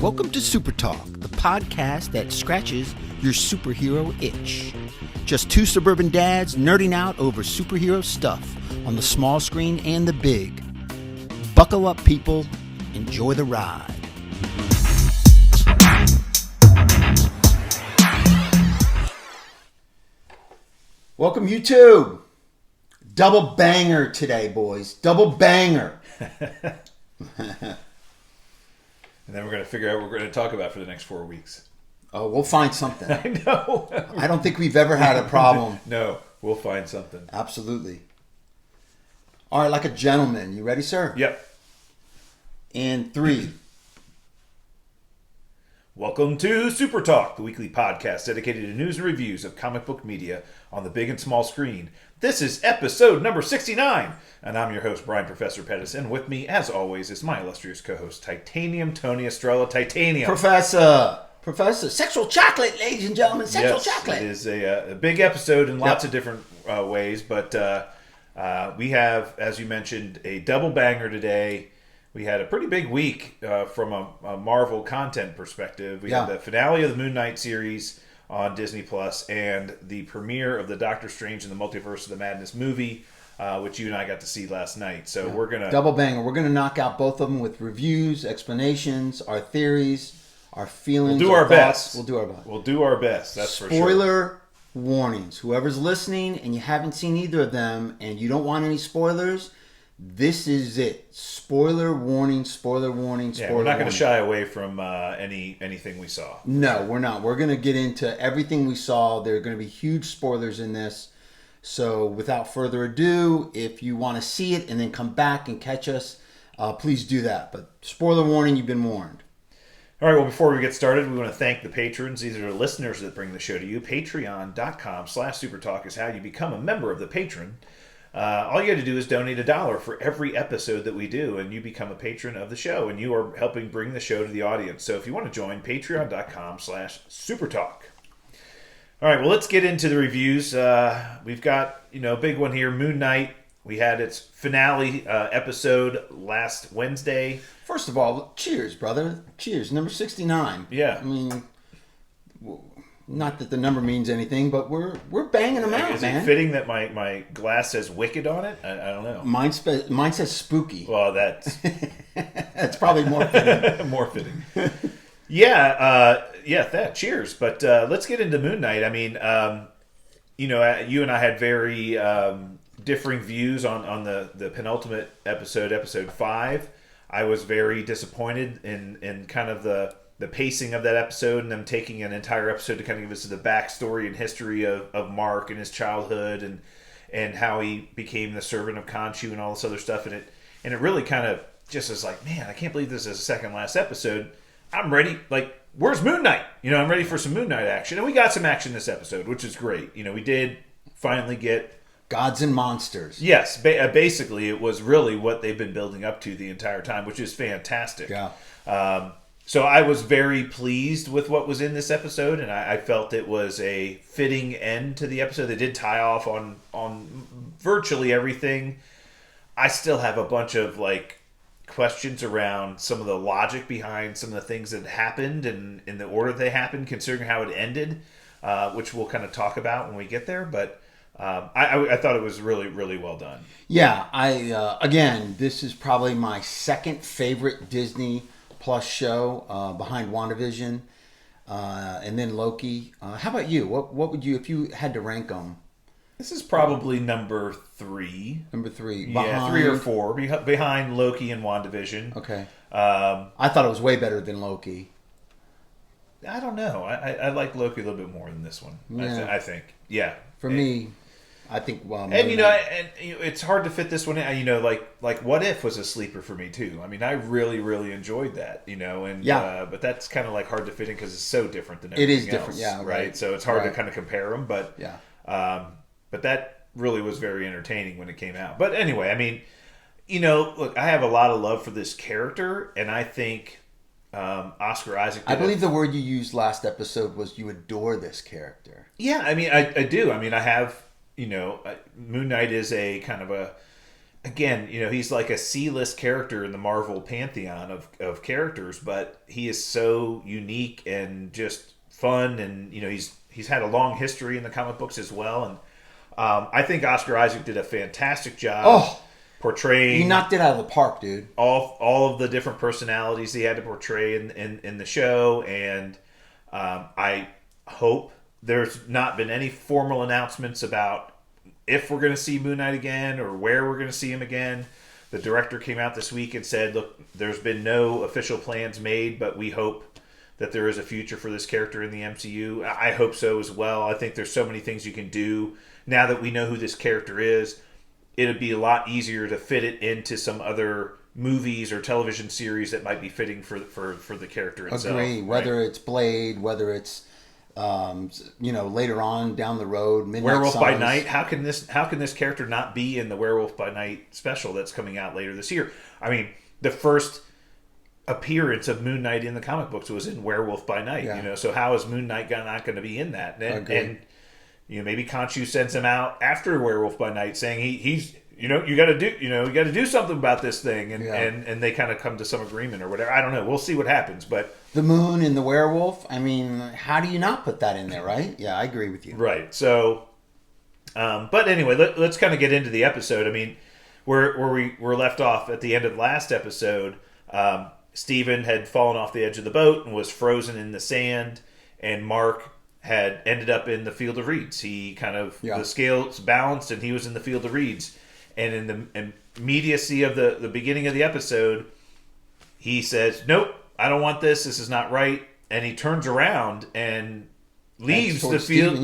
Welcome to Super Talk, the podcast that scratches your superhero itch. Just two suburban dads nerding out over superhero stuff on the small screen and the big. Buckle up, people. Enjoy the ride. Welcome, YouTube. Double banger today, boys. Double banger. And then we're going to figure out what we're going to talk about for the next 4 weeks. Oh, we'll find something. I know. I don't think we've ever had a problem. No, we'll find something. Absolutely. All right, like a gentleman. You ready, sir? Yep. And 3. Welcome to Super Talk, the weekly podcast dedicated to news and reviews of comic book media on the big and small screen. This is episode number 69, and I'm your host, Brian Professor Pettis, and with me, as always, is my illustrious co-host, Titanium Tony Estrella. Titanium. Professor. Sexual chocolate, ladies and gentlemen. Sexual chocolate. It is a big episode in lots of different ways, but we have, as you mentioned, a double banger today. We had a pretty big week from a Marvel content perspective. We had the finale of the Moonknight series on Disney Plus and the premiere of the Doctor Strange and the Multiverse of the Madness movie, which you and I got to see last night. So we're going to... Double banger. We're going to knock out both of them with reviews, explanations, our theories, our feelings. We'll do our best. We'll do our best. We'll do our best, that's for sure. Spoiler warnings. Whoever's listening and you haven't seen either of them and you don't want any spoilers, this is it. Spoiler warning, spoiler warning, spoiler warning. We're not going to shy away from anything we saw. No, we're not. We're going to get into everything we saw. There are going to be huge spoilers in this. So without further ado, if you want to see it and then come back and catch us, please do that. But spoiler warning, you've been warned. All right, well, before we get started, we want to thank the patrons. These are the listeners that bring the show to you. Patreon.com/supertalk is how you become a member of the patron. All you got to do is donate $1 for every episode that we do, and you become a patron of the show, and you are helping bring the show to the audience. So if you want to join, patreon.com/supertalk. All right, well, let's get into the reviews. We've got, a big one here, Moonknight. We had its finale episode last Wednesday. First of all, cheers, brother. Cheers. Number 69. Yeah. I mean, not that the number means anything, but we're banging them out, man. Is it fitting that my glass says Wicked on it? I don't know. Mine says Spooky. Well, that's... That's probably more fitting. More fitting. Cheers. But let's get into Moonknight. I mean, you and I had very differing views on the penultimate episode 5. I was very disappointed in kind of the pacing of that episode and them taking an entire episode to kind of give us the backstory and history of Mark and his childhood and how he became the servant of Khonshu and all this other stuff. And it really kind of just is like, man, I can't believe this is the second last episode. I'm ready. Like, where's Moonknight? I'm ready for some Moonknight action. And we got some action this episode, which is great. We did finally get... Gods and monsters. Yes, basically it was really what they've been building up to the entire time, which is fantastic. Yeah. So I was very pleased with what was in this episode, and I felt it was a fitting end to the episode. They did tie off on virtually everything. I still have a bunch of questions around some of the logic behind some of the things that happened and in the order they happened, considering how it ended, which we'll kind of talk about when we get there. But I thought it was really, really well done. Yeah, again, this is probably my second favorite Disney Plus show behind WandaVision, and then Loki. How about you? What would you, if you had to rank them? This is probably number 3. Number 3. Behind, 3 or 4 behind Loki and WandaVision. Okay. I thought it was way better than Loki. I don't know. I like Loki a little bit more than this one. Yeah. I think. Yeah. For me, I think. Well, and it's hard to fit this one in. Like What If was a sleeper for me too. I mean, I really, really enjoyed that. But that's kind of hard to fit in because it's so different than everything else. It is different. Yeah. Right. So it's hard to kind of compare them. But yeah. But that really was very entertaining when it came out. But anyway, I mean, look, I have a lot of love for this character, and I think Oscar Isaac. I believe the word you used last episode was you adore this character. Yeah, I mean, I do. I mean, I have. Moon Knight is a kind of again, he's like a C-list character in the Marvel pantheon of characters, but he is so unique and just fun, and he's had a long history in the comic books as well, and I think Oscar Isaac did a fantastic job portraying. He knocked it out of the park, dude. All of the different personalities he had to portray in the show, and I hope there's not been any formal announcements about if we're going to see Moon Knight again or where we're going to see him again. The director came out this week and said, look, there's been no official plans made, but we hope that there is a future for this character in the MCU. I hope so as well. I think there's so many things you can do now that we know who this character is. It'd be a lot easier to fit it into some other movies or television series that might be fitting for the character itself. Agree. Whether it's Blade, whether it's later on down the road, Midnight Werewolf Suns. by Night. How can this character not be in the Werewolf by Night special that's coming out later this year? I mean, the first appearance of Moon Knight in the comic books was in Werewolf by Night. Yeah. So how is Moon Knight not going to be in that? And maybe Khonshu sends him out after Werewolf by Night, saying he's you got to do something about this thing, and they kind of come to some agreement or whatever. I don't know. We'll see what happens, but the moon and the werewolf. I mean, how do you not put that in there, right? Yeah, I agree with you. Right. So, but anyway, let's kind of get into the episode. I mean, where we were left off at the end of last episode, Steven had fallen off the edge of the boat and was frozen in the sand, and Mark had ended up in the field of reeds. He kind of the scales balanced, and he was in the field of reeds. And in the immediacy of the beginning of the episode, he says, "Nope, I don't want this. This is not right." And he turns around and leaves the field,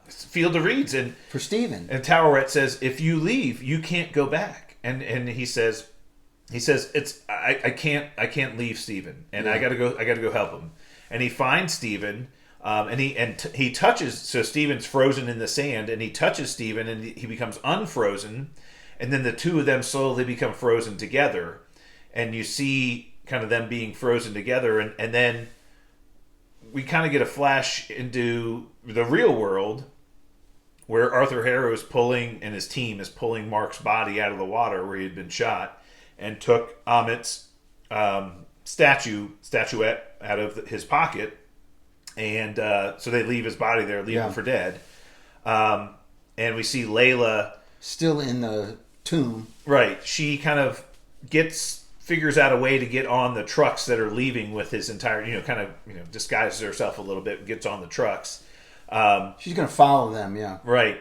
field of reeds. And for Steven. And Towerette says, "If you leave, you can't go back." And he says, I can't leave Steven, and I gotta go help him." And he finds Steven, and he touches. So Steven's frozen in the sand, and he touches Steven, and he becomes unfrozen. And then the two of them slowly become frozen together. And you see kind of them being frozen together. And then we kind of get a flash into the real world where Arthur Harrow is pulling, and his team is pulling Mark's body out of the water where he had been shot, and took Amit's statuette out of his pocket. And so they leave his body there, leave him for dead. And we see Layla still in the tomb. Right. She kind of figures out a way to get on the trucks that are leaving with his entire, disguises herself a little bit, gets on the trucks. She's going to follow them, yeah. Right.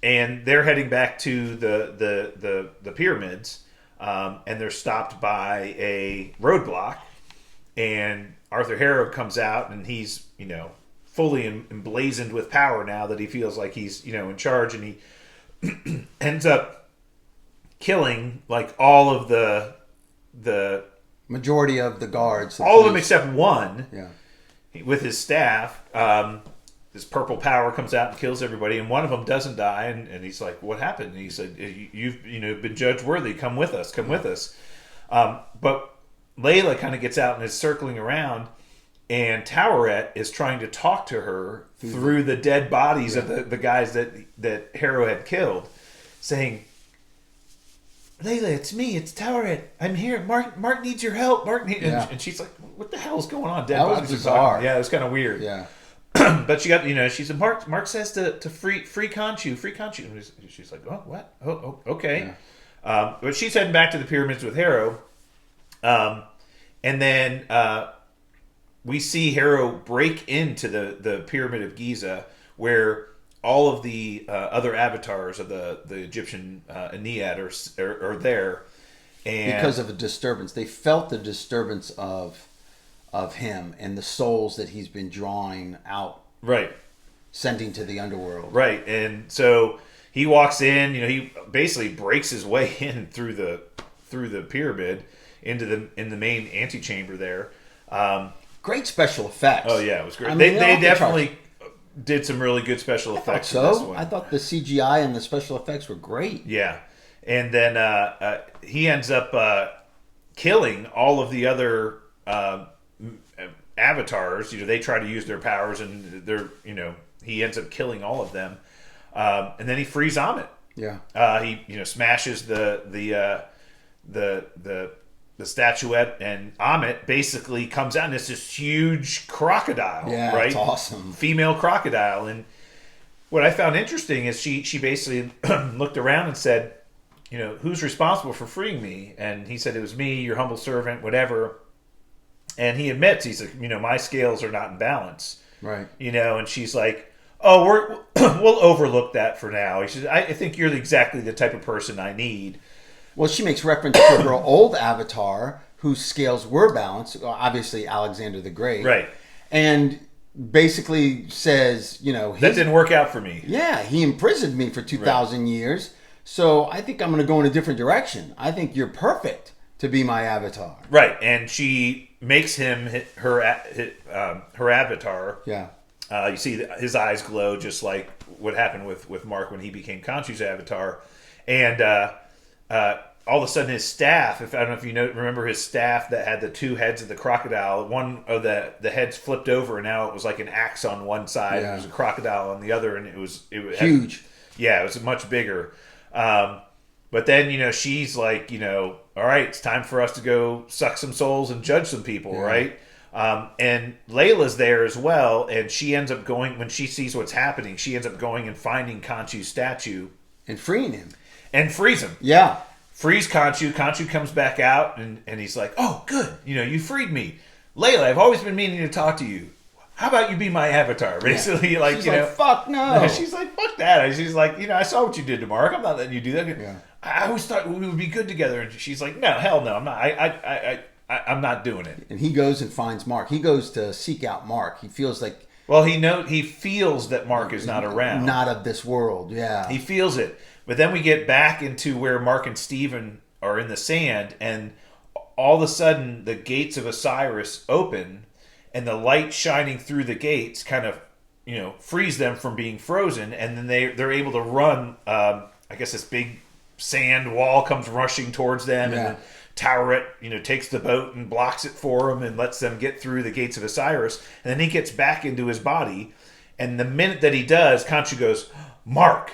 And they're heading back to the pyramids, and they're stopped by a roadblock, and Arthur Harrow comes out, and he's, fully emblazoned with power now that he feels like he's, in charge, and he ends up killing like all of the majority of the guards, all of them except one. Yeah, with his staff. This purple power comes out and kills everybody, and one of them doesn't die. And he's like, "What happened?" And he said, "You've been judged worthy. Come with us. Come with us." But Layla kind of gets out and is circling around, and Towerette is trying to talk to her through the dead bodies of the guys that Harrow had killed, saying, "Layla, it's me. It's Towerette. I'm here. Mark needs your help. And she's like, "What the hell is going on?" Dead that bodies was bizarre. Yeah, it was kind of weird. Yeah. But she got, she said, Mark says to free Khonshu. And she's like, "Oh, what? Oh, okay." Yeah. But she's heading back to the pyramids with Harrow. And then we see Harrow break into the Pyramid of Giza, where all of the other avatars of the Egyptian Ennead are there. And because of a disturbance. They felt the disturbance of him and the souls that he's been drawing out. Right. Sending to the underworld. Right. And so he walks in, he basically breaks his way in through the pyramid in the main antechamber there. Great special effects. Oh yeah, it was great. They definitely did some really good special effects. So this one. I thought the CGI and the special effects were great. Yeah. And then he ends up killing all of the other avatars. They try to use their powers, and he ends up killing all of them. And then he frees Amit. Yeah. He smashes the statuette, and Amit basically comes out and it's this huge crocodile. Yeah, right? It's awesome. Female crocodile. And what I found interesting is she basically looked around and said, who's responsible for freeing me? And he said, it was me, your humble servant, whatever. And he admits, he's like, my scales are not in balance. Right. And she's like, oh, we'll overlook that for now. He says, I think you're exactly the type of person I need. Well, she makes reference to her old avatar, whose scales were balanced, obviously Alexander the Great. Right. And basically says, that didn't work out for me. Yeah, he imprisoned me for 2,000 years, so I think I'm going to go in a different direction. I think you're perfect to be my avatar. Right, and she makes him her avatar. Yeah. You see his eyes glow, just like what happened with Mark when he became Khonshu's avatar. And all of a sudden his staff, I don't know if you remember his staff that had the two heads of the crocodile, one of the heads flipped over, and now it was like an axe on one side, and there was a crocodile on the other, and it was huge. It was much bigger. But then, she's like, all right, it's time for us to go suck some souls and judge some people, right? And Layla's there as well, and she ends up going, when she sees what's happening, she ends up going and finding Khonshu's statue. And freeing him. And frees him. Yeah. Frees Khonshu. Khonshu comes back out, and he's like, oh, good, you freed me. Layla, I've always been meaning to talk to you. How about you be my avatar? Basically, like, she's like, fuck no. She's like, fuck that. She's like, I saw what you did to Mark. I'm not letting you do that. Yeah. I always thought we would be good together. And she's like, no, hell no, I'm not. I'm not doing it. And he goes and finds Mark. He goes to seek out Mark. He feels like... Well, he feels that Mark is not around. Not of this world, yeah. He feels it. But then we get back into where Mark and Steven are in the sand, and all of a sudden the gates of Osiris open, and the light shining through the gates kind of, frees them from being frozen, and then they're able to run. I guess this big sand wall comes rushing towards them, and then Toweret, takes the boat and blocks it for them and lets them get through the gates of Osiris, and then he gets back into his body, and the minute that he does, Khonshu goes, Mark,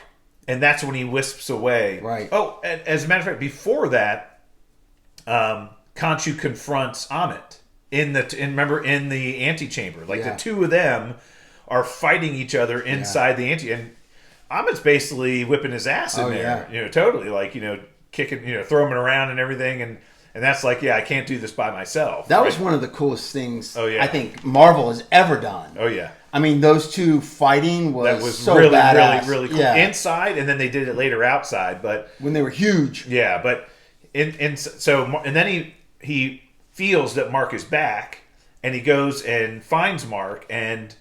and that's when he wisps away. Right. Oh, and as a matter of fact, before that, Khonshu confronts Amit in the antechamber. Like the two of them are fighting each other inside the and Amit's basically whipping his ass in there. Yeah. Totally like, kicking, throwing him around and everything, and that's like, I can't do this by myself. That was one of the coolest things I think Marvel has ever done. Oh yeah. I mean, those two fighting was so really, badass. really, really cool. Yeah. Inside, and then they did it later outside, but when they were huge. Yeah, but and then he feels that Mark is back, and he goes and finds Mark and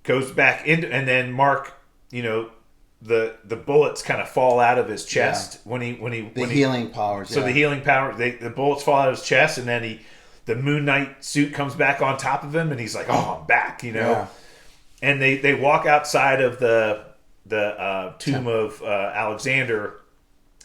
goes back into, and then Mark, the bullets kind of fall out of his chest when he healing powers. So the healing power, the bullets fall out of his chest, and then the Moonknight suit comes back on top of him, and he's like, "Oh, I'm back," Yeah. And they walk outside of the tomb of Alexander,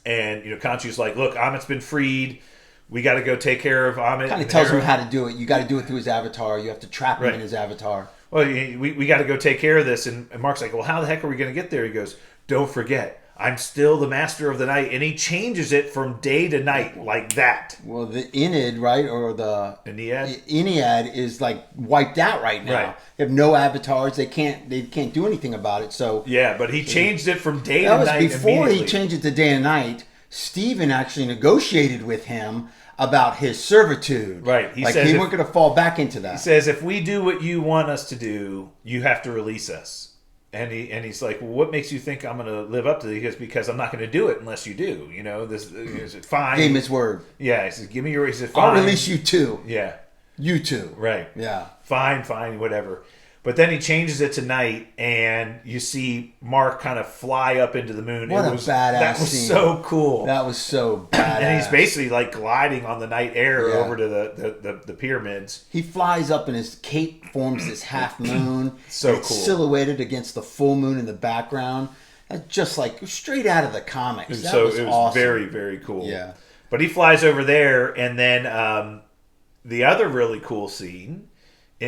and Khonshu's like, "Look, Amit's been freed. We got to go take care of Amit." Kind of tells him how to do it. You got to do it through his avatar. You have to trap him in his avatar. Well, we got to go take care of this. And Mark's like, well, how the heck are we going to get there? He goes, don't forget, I'm still the master of the night. And he changes it from day to night like that. Well, the Ennead, right? Or the Ennead is like wiped out right now. Right. They have no avatars. They can't do anything about it. So yeah, but he changed it from day to night. That was before he changed it to day and night. Steven actually negotiated with him about his servitude. Right. He says he weren't going to fall back into that. He says, if we do what you want us to do, you have to release us. And he's like, well, what makes you think I'm going to live up to this? He goes, because I'm not going to do it unless you do. This is fine. Gave him his word. Yeah. He says, give me your. He said, fine. I'll release you too. Yeah. You too. Right. Yeah. Fine, whatever. But then he changes it to night, and you see Mark kind of fly up into the moon. What a badass That was scene. so cool. That was so badass. And he's basically like gliding on the night air over to the pyramids. He flies up, and his cape forms this half moon. So it's cool. Silhouetted against the full moon in the background. That's just like straight out of the comics. That was it was awesome. very, very cool. Yeah. But he flies over there, and then the other really cool scene,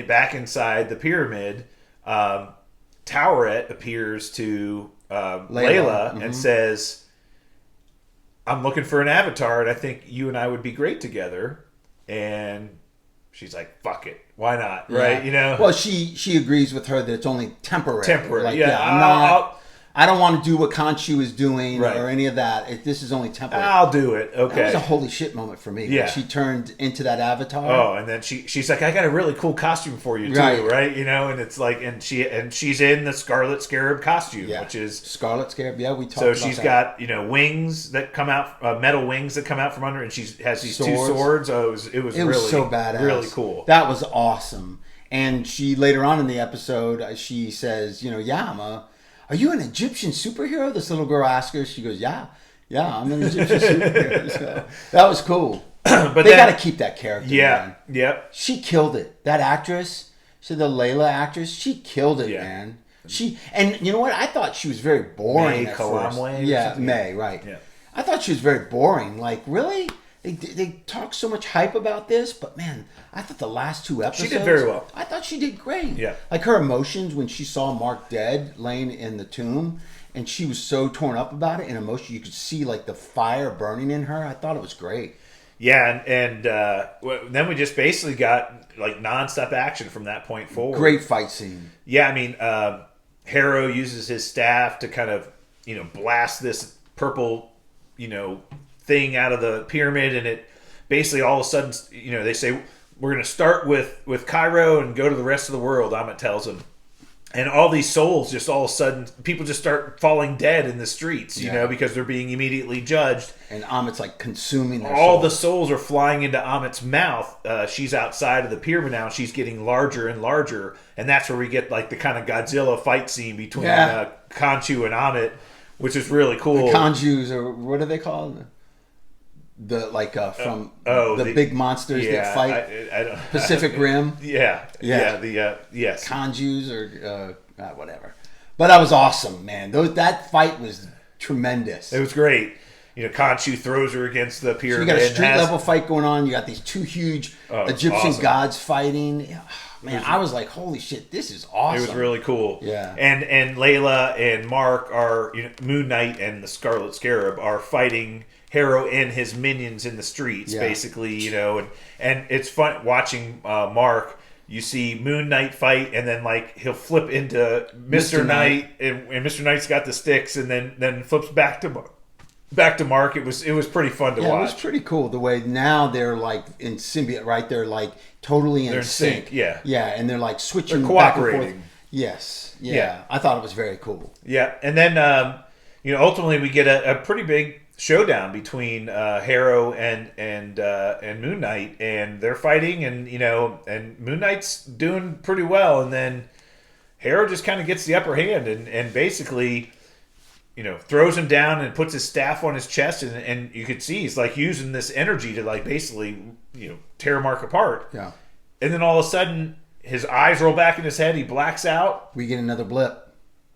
back inside the pyramid, Toweret appears to Layla and says, I'm looking for an avatar, and I think you and I would be great together. And she's like, fuck it. Why not? Right? Yeah. You know? Well, she agrees with her that it's only temporary. Temporary. Like, Yeah. I don't want to do what Khonshu is doing Right. or any of that. This is only temporary. I'll do it. Okay. That was a holy shit moment for me. Yeah. When she turned into that avatar. Oh, and then she's like, I got a really cool costume for you too, right? You know, and it's like, and she's in the Scarlet Scarab costume, which is Scarlet Scarab. Yeah, we talked so about she's that. got wings that come out, metal wings that come out from under, and she has these two swords. Oh, it was really so badass, really cool. That was awesome. And she later on in the episode, she says, are you an Egyptian superhero? This little girl asks her. She goes, yeah, I'm an Egyptian superhero. So that was cool. But they got to keep that character. Yeah, man. Yep. She killed it. That actress, the Layla actress, she killed it, man. And you know what? I thought she was very boring May at first. Yeah, May, right. Yeah. I thought she was very boring. Like, really? They talk so much hype about this, but man, I thought the last 2 episodes... She did very well. I thought she did great. Yeah. Like her emotions when she saw Mark dead, laying in the tomb, and she was so torn up about it, and emotion, you could see like the fire burning in her. I thought it was great. Yeah, and then we just basically got like nonstop action from that point forward. Great fight scene. Yeah, I mean, Harrow uses his staff to kind of, blast this purple, thing out of the pyramid, and it basically all of a sudden, they say we're going to start with Cairo and go to the rest of the world. Amit tells him, and all these souls just all of a sudden, people just start falling dead in the streets, because they're being immediately judged. And Amit's like consuming their all souls. the souls are flying into Amit's mouth. She's outside of the pyramid now. She's getting larger and larger, and that's where we get like the kind of Godzilla fight scene between Khonshu and Amit, which is really cool. The Khonshu's, or what are they called? From the big monsters that fight I don't, Pacific Rim. Yes. Khonshu's or whatever. But that was awesome, man. That fight was tremendous. It was great. Khonshu throws her against the pyramid. So you got a street level fight going on. You got these 2 huge Egyptian gods fighting. Man, I was like, holy shit, this is awesome. It was really cool. Yeah. And Layla and Mark are, Moonknight and the Scarlet Scarab are fighting Harrow and his minions in the streets, basically, and it's fun watching Mark. You see Moon Knight fight, and then like he'll flip into Mr. Knight, and Mr. Knight's got the sticks, and then flips back to Mark. It was pretty fun to watch. It was pretty cool the way now they're like in symbiote, right? They're like totally in sync. Yeah, and they're like switching, they're cooperating. back and forth. Yes, I thought it was very cool. Yeah, and then ultimately we get a pretty big showdown between Harrow and Moon Knight, and they're fighting, and and Moon Knight's doing pretty well, and then Harrow just kind of gets the upper hand and basically throws him down and puts his staff on his chest, and you could see he's like using this energy to like basically tear Mark apart. Yeah, and then all of a sudden his eyes roll back in his head, he blacks out, we get another blip.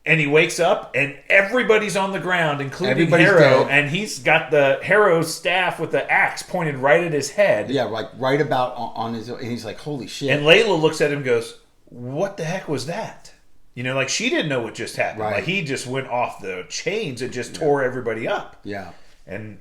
And he wakes up, and everybody's on the ground, including Harrow, dead. and he's got the Harrow's staff with the axe pointed right at his head. Yeah, like right about on his, and he's like, "Holy shit!" And Layla looks at him, and goes, "What the heck was that?" Like she didn't know what just happened. Right. Like he just went off the chains and just tore everybody up. Yeah. And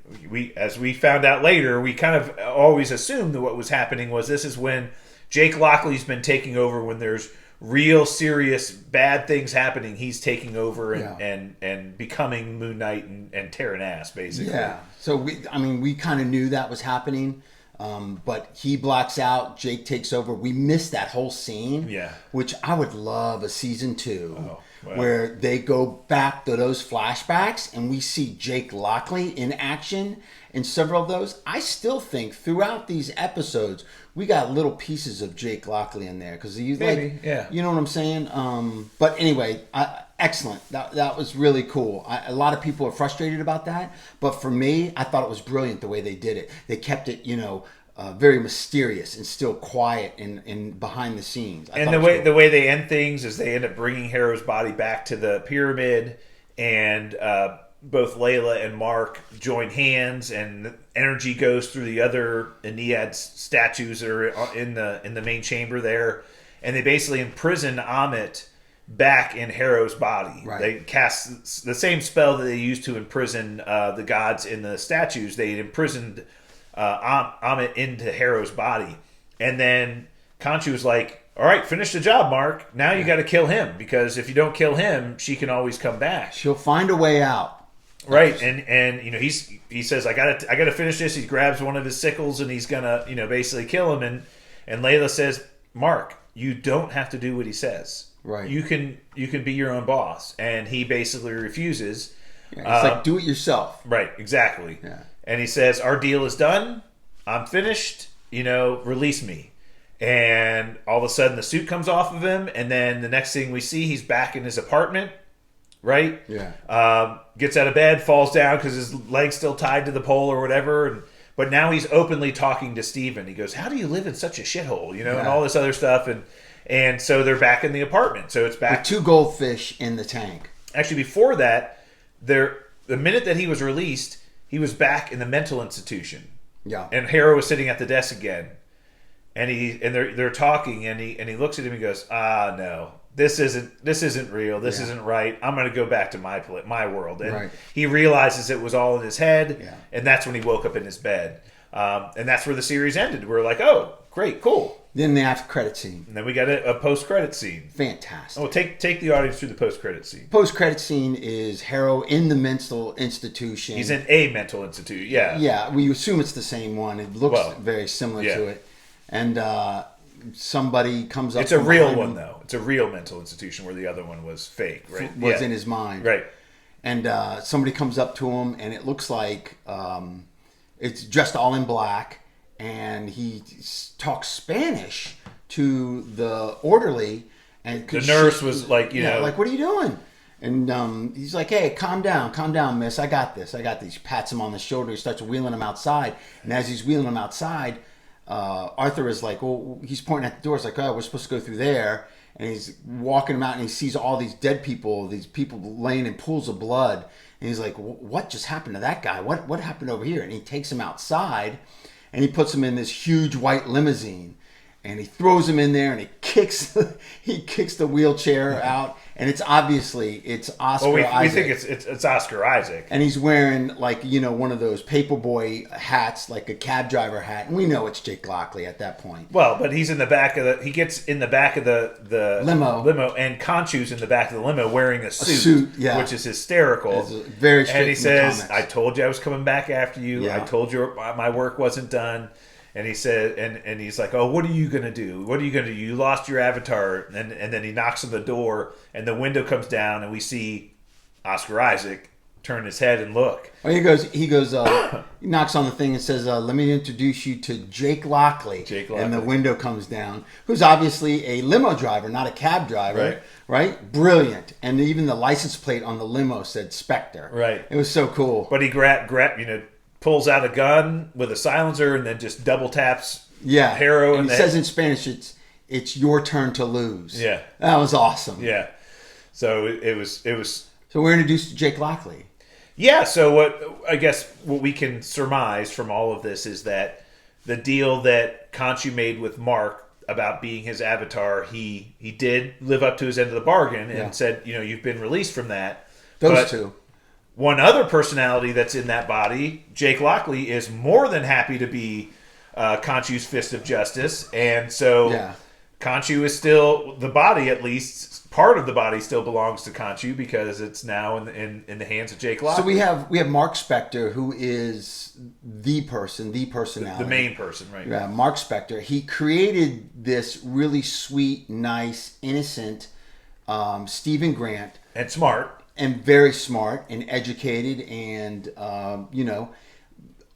as we found out later, we kind of always assumed that what was happening was this is when Jake Lockley's been taking over when there's real serious bad things happening. He's taking over and becoming Moon Knight and tearing ass, basically. Yeah. So we kind of knew that was happening, but he blacks out. Jake takes over. We missed that whole scene. Yeah. Which I would love a season 2, wow. where they go back to those flashbacks and we see Jake Lockley in action in several of those. I still think throughout these episodes we got little pieces of Jake Lockley in there because you know what I'm saying. But anyway, excellent. That was really cool. A lot of people are frustrated about that, but for me, I thought it was brilliant the way they did it. They kept it, very mysterious and still quiet and behind the scenes. And the way they end things is they end up bringing Harrow's body back to the pyramid, and both Layla and Mark join hands, and energy goes through the other Ennead statues that are in the main chamber there, and they basically imprison Amit back in Harrow's body. Right. They cast the same spell that they used to imprison the gods in the statues. They had imprisoned Amit into Harrow's body. And then Khonshu was like, all right, finish the job, Mark. Now you got to kill him, because if you don't kill him, she can always come back. She'll find a way out. Right, and he says, I gotta finish this. He grabs one of his sickles and he's gonna basically kill him. And Layla says, Mark, you don't have to do what he says. Right. You can be your own boss. And he basically refuses. Yeah, it's like, do it yourself. Right, exactly. Yeah. And he says, our deal is done. I'm finished. Release me. And all of a sudden the suit comes off of him, and then the next thing we see, he's back in his apartment. Right? Yeah. Gets out of bed, falls down because his leg's still tied to the pole or whatever. But now he's openly talking to Steven. He goes, how do you live in such a shithole? And all this other stuff. And so they're back in the apartment. So it's back. With 2 goldfish in the tank. Actually, before that, the minute that he was released, he was back in the mental institution. Yeah. And Harrow was sitting at the desk again. And they're talking, and he looks at him and goes, no. This isn't real. This isn't right. I'm going to go back to my world. And he realizes it was all in his head, and that's when he woke up in his bed. And that's where the series ended. We're like, oh, great, cool. Then the after credit scene. And then we got a post credit scene. Fantastic. Oh, take the audience through the post credit scene. Post credit scene is Harrow in the mental institution. He's in a mental institute. Yeah. Yeah. We assume it's the same one. It looks very similar to it. And somebody comes up. It's a real one, though. It's a real mental institution, where the other one was fake, right? Was in his mind, right? And somebody comes up to him, and it looks like it's dressed all in black, and he talks Spanish to the orderly, and the nurse was like, like, what are you doing? And he's like, hey, calm down, miss. I got this. He pats him on the shoulder. He starts wheeling him outside, and as he's wheeling him outside, Arthur is like, well, he's pointing at the door. It's like, oh, we're supposed to go through there. And he's walking him out, and he sees all these dead people, these people laying in pools of blood. And he's like, what just happened to that guy? What happened over here? And he takes him outside, and he puts him in this huge white limousine. And he throws him in there, and he kicks the wheelchair out. And it's obviously Oscar Isaac. We think it's Oscar Isaac. And he's wearing one of those paperboy hats, like a cab driver hat. And we know it's Jake Lockley at that point. Well, but he's in the back of he gets in the back of the limo, and Khonshu's in the back of the limo wearing a suit, which is hysterical. It's very straight. And he says, I told you I was coming back after you. Yeah. I told you my work wasn't done. And he said, and he's like, oh, what are you gonna do? What are you gonna do? You lost your avatar. And then he knocks on the door, and the window comes down, and we see Oscar Isaac turn his head and look. Oh, he goes. He knocks on the thing and says, "Let me introduce you to Jake Lockley." And the window comes down. Who's obviously a limo driver, not a cab driver. Right? Brilliant. And even the license plate on the limo said Spectre. Right. It was so cool. But he pulls out a gun with a silencer and then just double taps Harrow. And he says in Spanish, it's your turn to lose. Yeah. That was awesome. Yeah. So it was. So we're introduced to Jake Lockley. Yeah. So what we can surmise from all of this is that the deal that Khonshu made with Mark about being his avatar, he did live up to his end of the bargain and said, you've been released from that. Those two. One other personality that's in that body, Jake Lockley, is more than happy to be Khonshu's fist of justice. And so Khonshu is still, the body at least, part of the body still belongs to Khonshu because it's now in the hands of Jake Lockley. So we have Mark Spector, who is the personality. The main person, right. Yeah, Mark Spector. He created this really sweet, nice, innocent Stephen Grant. And smart. And very smart and educated and,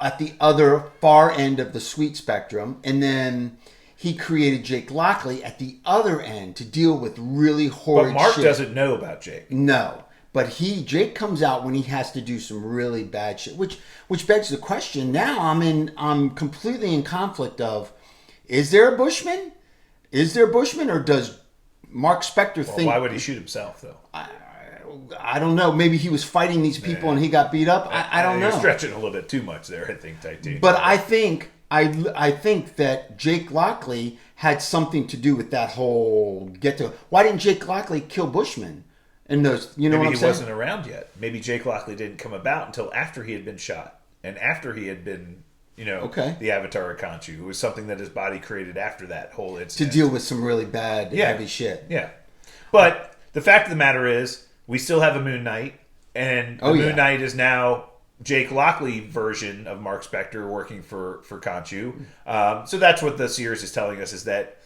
at the other far end of the sweet spectrum. And then he created Jake Lockley at the other end to deal with really horrid shit. But Mark doesn't know about Jake. No. But Jake comes out when he has to do some really bad shit, which begs the question. Now I'm completely in conflict of, is there a Bushman? Or does Mark Spector think... Why would he shoot himself, though? I don't know. Maybe he was fighting these people and he got beat up. I don't know. You're stretching a little bit too much there, I think, Titan. But I think I think that Jake Lockley had something to do with that whole get to. Why didn't Jake Lockley kill Bushman? And those, you know, Maybe what I'm he saying? wasn't around yet. Maybe Jake Lockley didn't come about until after he had been shot and after he had been, the Avatar of Khonshu. It was something that his body created after that whole incident. To deal with some really bad, heavy shit. Yeah. But the fact of the matter is, we still have a Moon Knight, and Moon Knight is now Jake Lockley version of Mark Spector working for Khonshu. So that's what the series is telling us, is that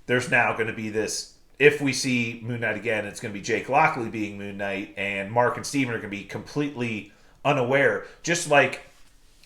there's now going to be this. If we see Moon Knight again, it's going to be Jake Lockley being Moon Knight, and Mark and Steven are going to be completely unaware. Just like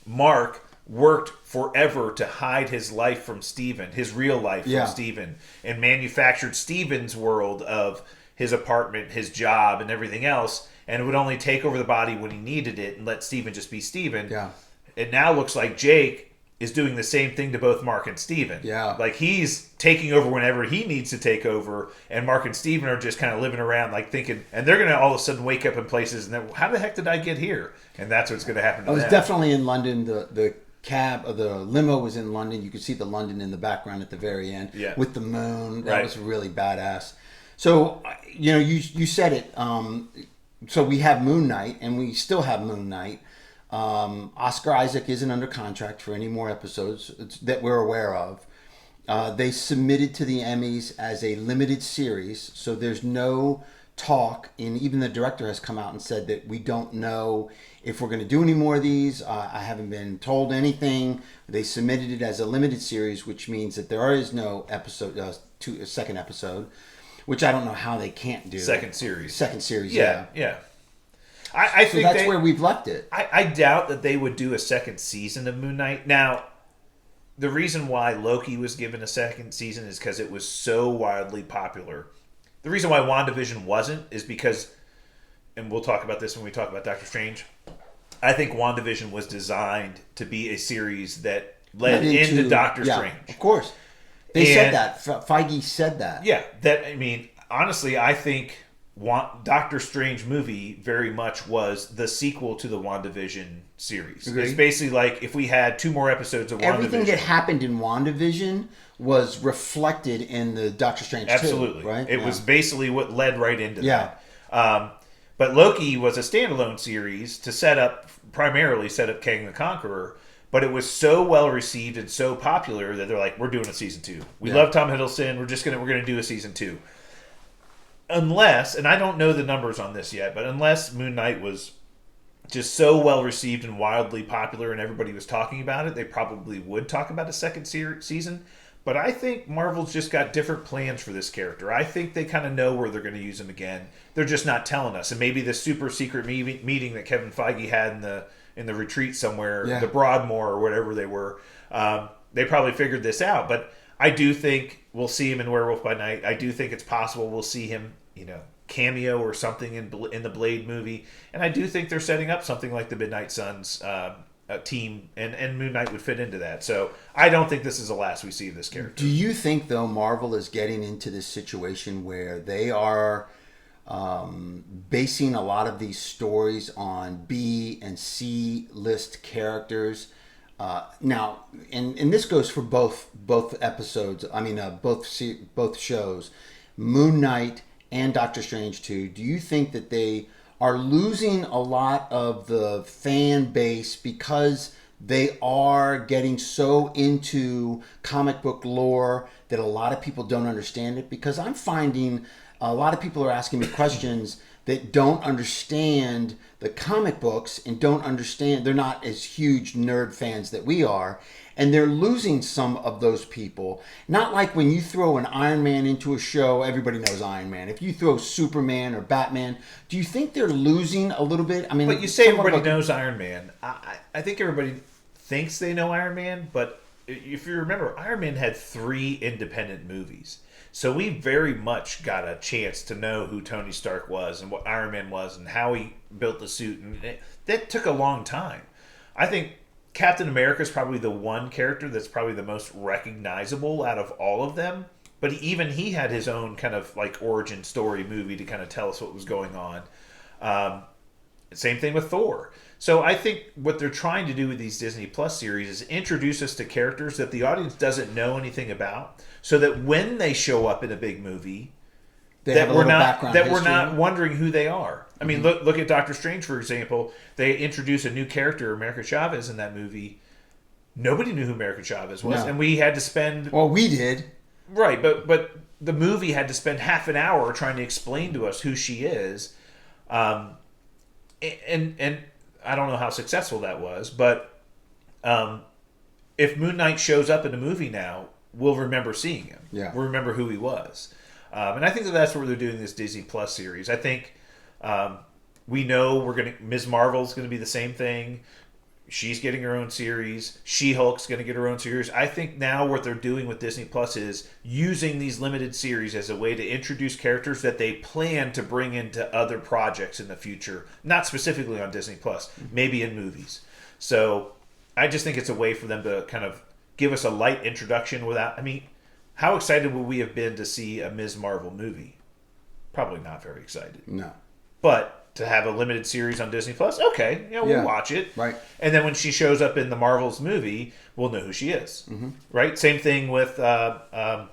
Mark worked forever to hide his life from Steven, his real life from Steven, and manufactured Steven's world of his apartment, his job, and everything else, and would only take over the body when he needed it and let Steven just be Steven. Yeah. It now looks like Jake is doing the same thing to both Mark and Steven. Yeah. Like, he's taking over whenever he needs to take over, and Mark and Steven are just kind of living around, like, thinking, and they're going to all of a sudden wake up in places, and then, how the heck did I get here? And that's what's going to happen to them. I was definitely in London. The cab, or the limo was in London. You could see the London in the background at the very end with the moon. That was really badass. So, you said it. So we have Moon Knight, and we still have Moon Knight. Oscar Isaac isn't under contract for any more episodes that we're aware of. They submitted to the Emmys as a limited series, so there's no talk, and even the director has come out and said that we don't know if we're going to do any more of these. I haven't been told anything. They submitted it as a limited series, which means that there is no second episode, which I don't know how they can't do. Second series, yeah. I think that's where we've left it. I doubt that they would do a second season of Moon Knight. Now, the reason why Loki was given a second season is because it was so wildly popular. The reason why WandaVision wasn't is because, and we'll talk about this when we talk about Doctor Strange, I think WandaVision was designed to be a series that led into Doctor Strange. Of course. They said that. Feige said that. Yeah. Honestly, I think Doctor Strange movie very much was the sequel to the WandaVision series. Agreed. It's basically like if we had 2 more episodes of WandaVision. Everything that happened in WandaVision was reflected in the Doctor Strange 2. Absolutely. Right? It was basically what led right into that. But Loki was a standalone series to primarily set up Kang the Conqueror. But it was so well received and so popular that they're like, we're doing a season 2. We love Tom Hiddleston. We're going to do a season 2. Unless, and I don't know the numbers on this yet, but unless Moon Knight was just so well received and wildly popular and everybody was talking about it, they probably would talk about a second season. But I think Marvel's just got different plans for this character. I think they kind of know where they're going to use him again. They're just not telling us. And maybe the super secret meeting that Kevin Feige had in the retreat somewhere, the Broadmoor or whatever they were, they probably figured this out. But I do think we'll see him in Werewolf by Night. I do think it's possible we'll see him, cameo or something in the Blade movie. And I do think they're setting up something like the Midnight Suns team, and Moon Knight would fit into that. So I don't think this is the last we see of this character. Do you think, though, Marvel is getting into this situation where they are basing a lot of these stories on B and C list characters? Now, and this goes for both episodes. I mean, both shows, Moon Knight and Doctor Strange 2. Do you think that they are losing a lot of the fan base because they are getting so into comic book lore that a lot of people don't understand it? Because I'm finding a lot of people are asking me questions that don't understand the comic books and don't understand, they're not as huge nerd fans that we are, and they're losing some of those people. Not like when you throw an Iron Man into a show, everybody knows Iron Man. If you throw Superman or Batman, do you think they're losing a little bit? I mean, but you say everybody knows Iron Man. I think everybody thinks they know Iron Man, but if you remember, Iron Man had 3 independent movies. So we very much got a chance to know who Tony Stark was and what Iron Man was and how he built the suit. And that took a long time. I think Captain America is probably the one character that's probably the most recognizable out of all of them. But even he had his own kind of like origin story movie to kind of tell us what was going on. Same thing with Thor. So I think what they're trying to do with these Disney Plus series is introduce us to characters that the audience doesn't know anything about, so that when they show up in a big movie, that we're not wondering who they are. I mean, look at Doctor Strange, for example. They introduce a new character, America Chavez, in that movie. Nobody knew who America Chavez was, and we had to spend... Well, we did. Right, but the movie had to spend half an hour trying to explain to us who she is. And I don't know how successful that was, but if Moonknight shows up in a movie now, we'll remember seeing him. Yeah. We'll remember who he was. And I think that's where they're doing this Disney Plus series. I think we know Ms. Marvel's going to be the same thing. She's getting her own series. She-Hulk's going to get her own series. I think now what they're doing with Disney Plus is using these limited series as a way to introduce characters that they plan to bring into other projects in the future. Not specifically on Disney Plus, maybe in movies. So I just think it's a way for them to kind of give us a light introduction without... I mean, how excited would we have been to see a Ms. Marvel movie? Probably not very excited. No. But to have a limited series on Disney Plus, okay, we'll watch it. Right. And then when she shows up in the Marvels movie, we'll know who she is. Right? Same thing with Monica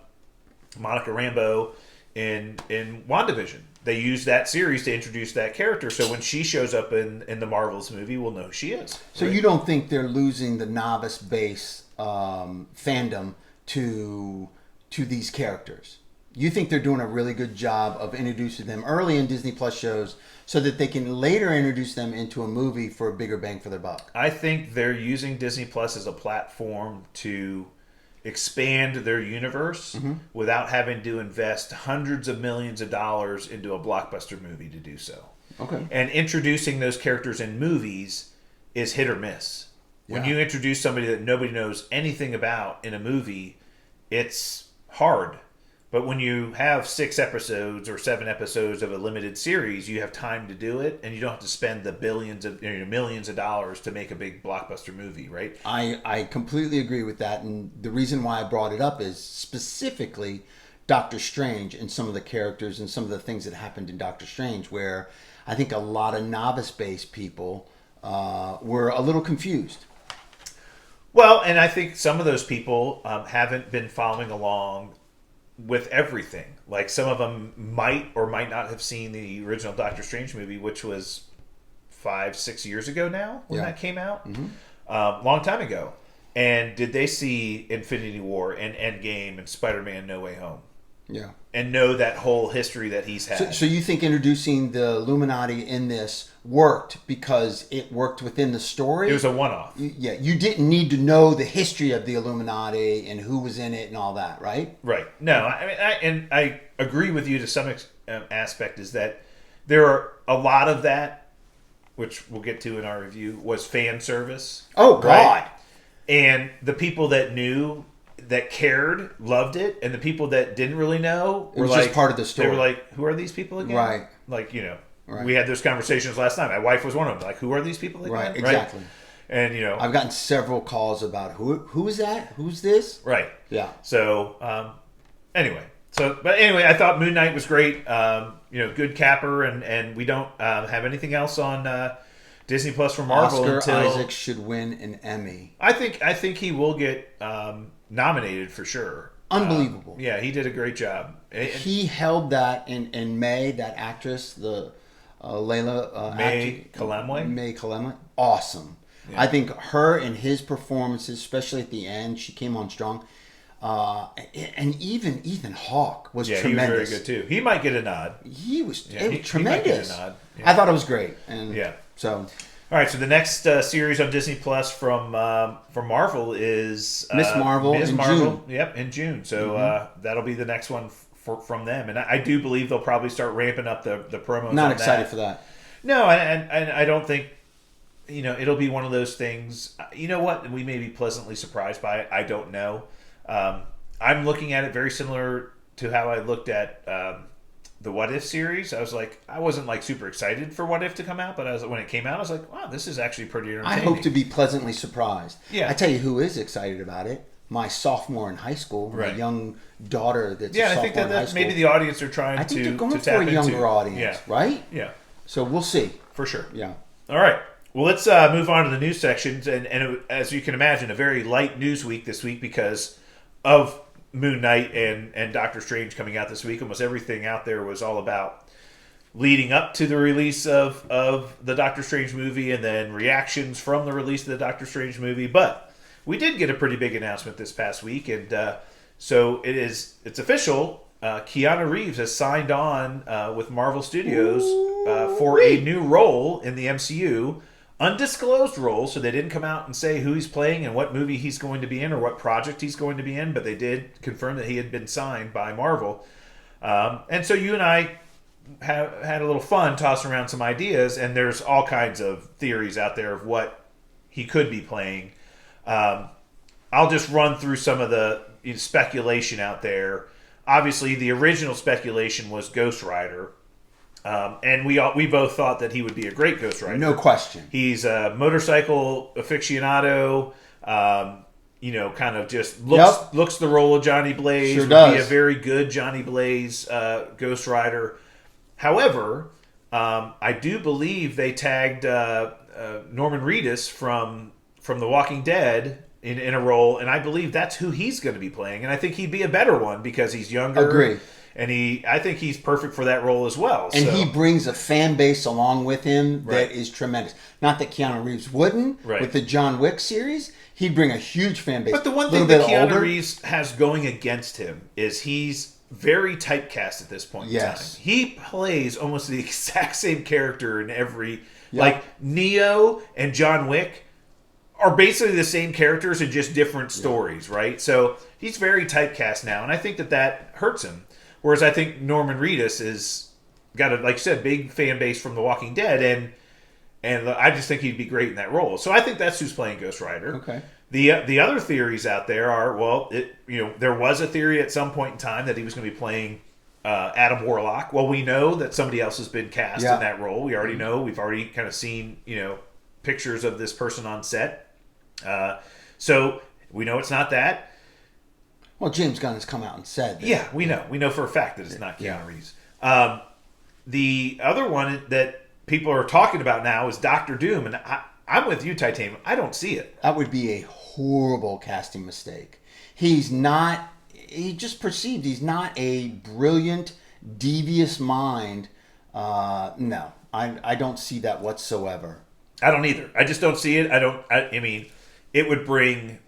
Rambeau in WandaVision. They used that series to introduce that character, so when she shows up in the Marvels movie, we'll know who she is. So you don't think they're losing the novice base fandom to these characters? You think they're doing a really good job of introducing them early in Disney Plus shows so that they can later introduce them into a movie for a bigger bang for their buck? I think they're using Disney Plus as a platform to expand their universe without having to invest hundreds of millions of dollars into a blockbuster movie to do so. Okay. And introducing those characters in movies is hit or miss. When you introduce somebody that nobody knows anything about in a movie, it's hard. But when you have 6 episodes or 7 episodes of a limited series, you have time to do it, and you don't have to spend the millions of dollars to make a big blockbuster movie, right? I completely agree with that, and the reason why I brought it up is specifically Doctor Strange and some of the characters and some of the things that happened in Doctor Strange, where I think a lot of novice-based people were a little confused. Well, and I think some of those people haven't been following along with everything. Like some of them might or might not have seen the original Doctor Strange movie, which was 5-6 years ago now when that came out. Long time ago. And did they see Infinity War and Endgame and Spider-Man No Way Home? Yeah. And know that whole history that he's had. So you think introducing the Illuminati in this worked because it worked within the story? It was a one-off. You didn't need to know the history of the Illuminati and who was in it and all that, right? Right. No, I mean, I agree with you to some aspect, is that there are a lot of that, which we'll get to in our review, was fan service. Oh, God. Right? And the people that knew, that cared, loved it, and the people that didn't really know were just part of the story. They were like, who are these people again? Right. Like, we had those conversations last night. My wife was one of them. Like, who are these people again? Right, exactly. And, I've gotten several calls about who is that? Who's this? Right. Yeah. So, anyway. But anyway, I thought Moonknight was great. Good capper, and we don't have anything else on Disney Plus for Marvel Oscar until Isaac should win an Emmy. I think he will get nominated for sure. Unbelievable. Yeah, he did a great job. He held that in May. That actress, the Layla May Kalemwe, awesome. Yeah. I think her and his performances, especially at the end, she came on strong. And even Ethan Hawke was tremendous. He was very good too. He might get a nod. He was tremendous. He might get a nod. Yeah. I thought it was great. And so. All right, so the next series on Disney Plus from Marvel is Miss Marvel in June. Yep, in June. So that'll be the next one from them, and I do believe they'll probably start ramping up the promos. Not excited for that. No, and I don't think it'll be one of those things. You know what? We may be pleasantly surprised by it. I don't know. I'm looking at it very similar to how I looked at the What If series. I wasn't like super excited for What If to come out, but when it came out, I was like, wow, this is actually pretty entertaining. I hope to be pleasantly surprised. Yeah. I tell you who is excited about it. My sophomore in high school, my young daughter that's a sophomore I think that in high school. Maybe the audience are trying to I think they're going to for a younger into. audience, right? Yeah. So we'll see. For sure. Yeah. All right. Well, let's move on to the news sections, as you can imagine, a very light news week this week because of Moon Knight and Doctor Strange coming out this week. Almost everything out there was all about leading up to the release of the Doctor Strange movie and then reactions from the release of the Doctor Strange movie. But we did get a pretty big announcement this past week, and so it's official. Keanu Reeves has signed on with Marvel Studios for a new role in the MCU. Undisclosed role, so they didn't come out and say who he's playing and what movie he's going to be in or what project he's going to be in, but they did confirm that he had been signed by Marvel. And so you and I had a little fun tossing around some ideas, and there's all kinds of theories out there of what he could be playing. I'll just run through some of the speculation out there. Obviously, the original speculation was Ghost Rider. And we both thought that he would be a great Ghost Rider. No question. He's a motorcycle aficionado. Kind of just looks the role of Johnny Blaze. Sure would does. Be a very good Johnny Blaze Ghost Rider. However, I do believe they tagged Norman Reedus from The Walking Dead in a role, and I believe that's who he's going to be playing. And I think he'd be a better one because he's younger. Agree. And I think he's perfect for that role as well. And he brings a fan base along with him that is tremendous. Not that Keanu Reeves wouldn't. Right. With the John Wick series, he'd bring a huge fan base. But the one thing that Keanu Reeves has going against him is he's very typecast at this point in time. He plays almost the exact same character in every... Like, Neo and John Wick are basically the same characters in just different stories, right? So he's very typecast now, and I think that hurts him. Whereas I think Norman Reedus is got a, like you said, big fan base from The Walking Dead, and I just think he'd be great in that role. So I think that's who's playing Ghost Rider. Okay. The other theories out there are, there was a theory at some point in time that he was going to be playing Adam Warlock. Well, we know that somebody else has been cast in that role. We already know. We've already kind of seen pictures of this person on set. So we know it's not that. Well, James Gunn has come out and said that. Yeah, we know. We know for a fact that it's not Keanu Reeves. The other one that people are talking about now is Doctor Doom, and I'm with you, Titanium. I don't see it. That would be a horrible casting mistake. He's not... He just perceived he's not a brilliant, devious mind. No, I don't see that whatsoever. I don't either. I just don't see it. I mean, it would bring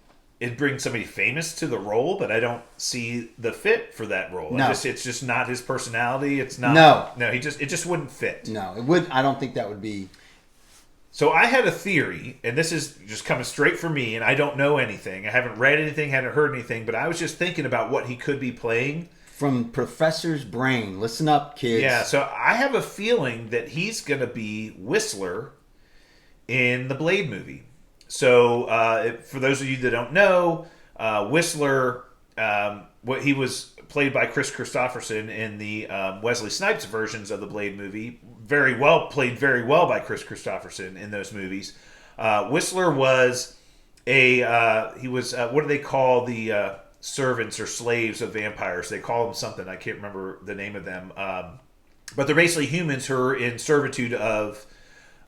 somebody famous to the role, but I don't see the fit for that role. No. It's just not his personality. It's not. No, it just wouldn't fit. No, it would. I don't think that would be. So I had a theory, and this is just coming straight from me, and I don't know anything. I haven't read anything, haven't heard anything, but I was just thinking about what he could be playing. From Professor's brain. Listen up, kids. Yeah, so I have a feeling that he's going to be Whistler in the Blade movie. So for those of you that don't know, Whistler, he was played by Chris Christopherson in the Wesley Snipes versions of the Blade movie. Played very well by Chris Christopherson in those movies. Whistler was what do they call the servants or slaves of vampires? They call them something. I can't remember the name of them. But they're basically humans who are in servitude of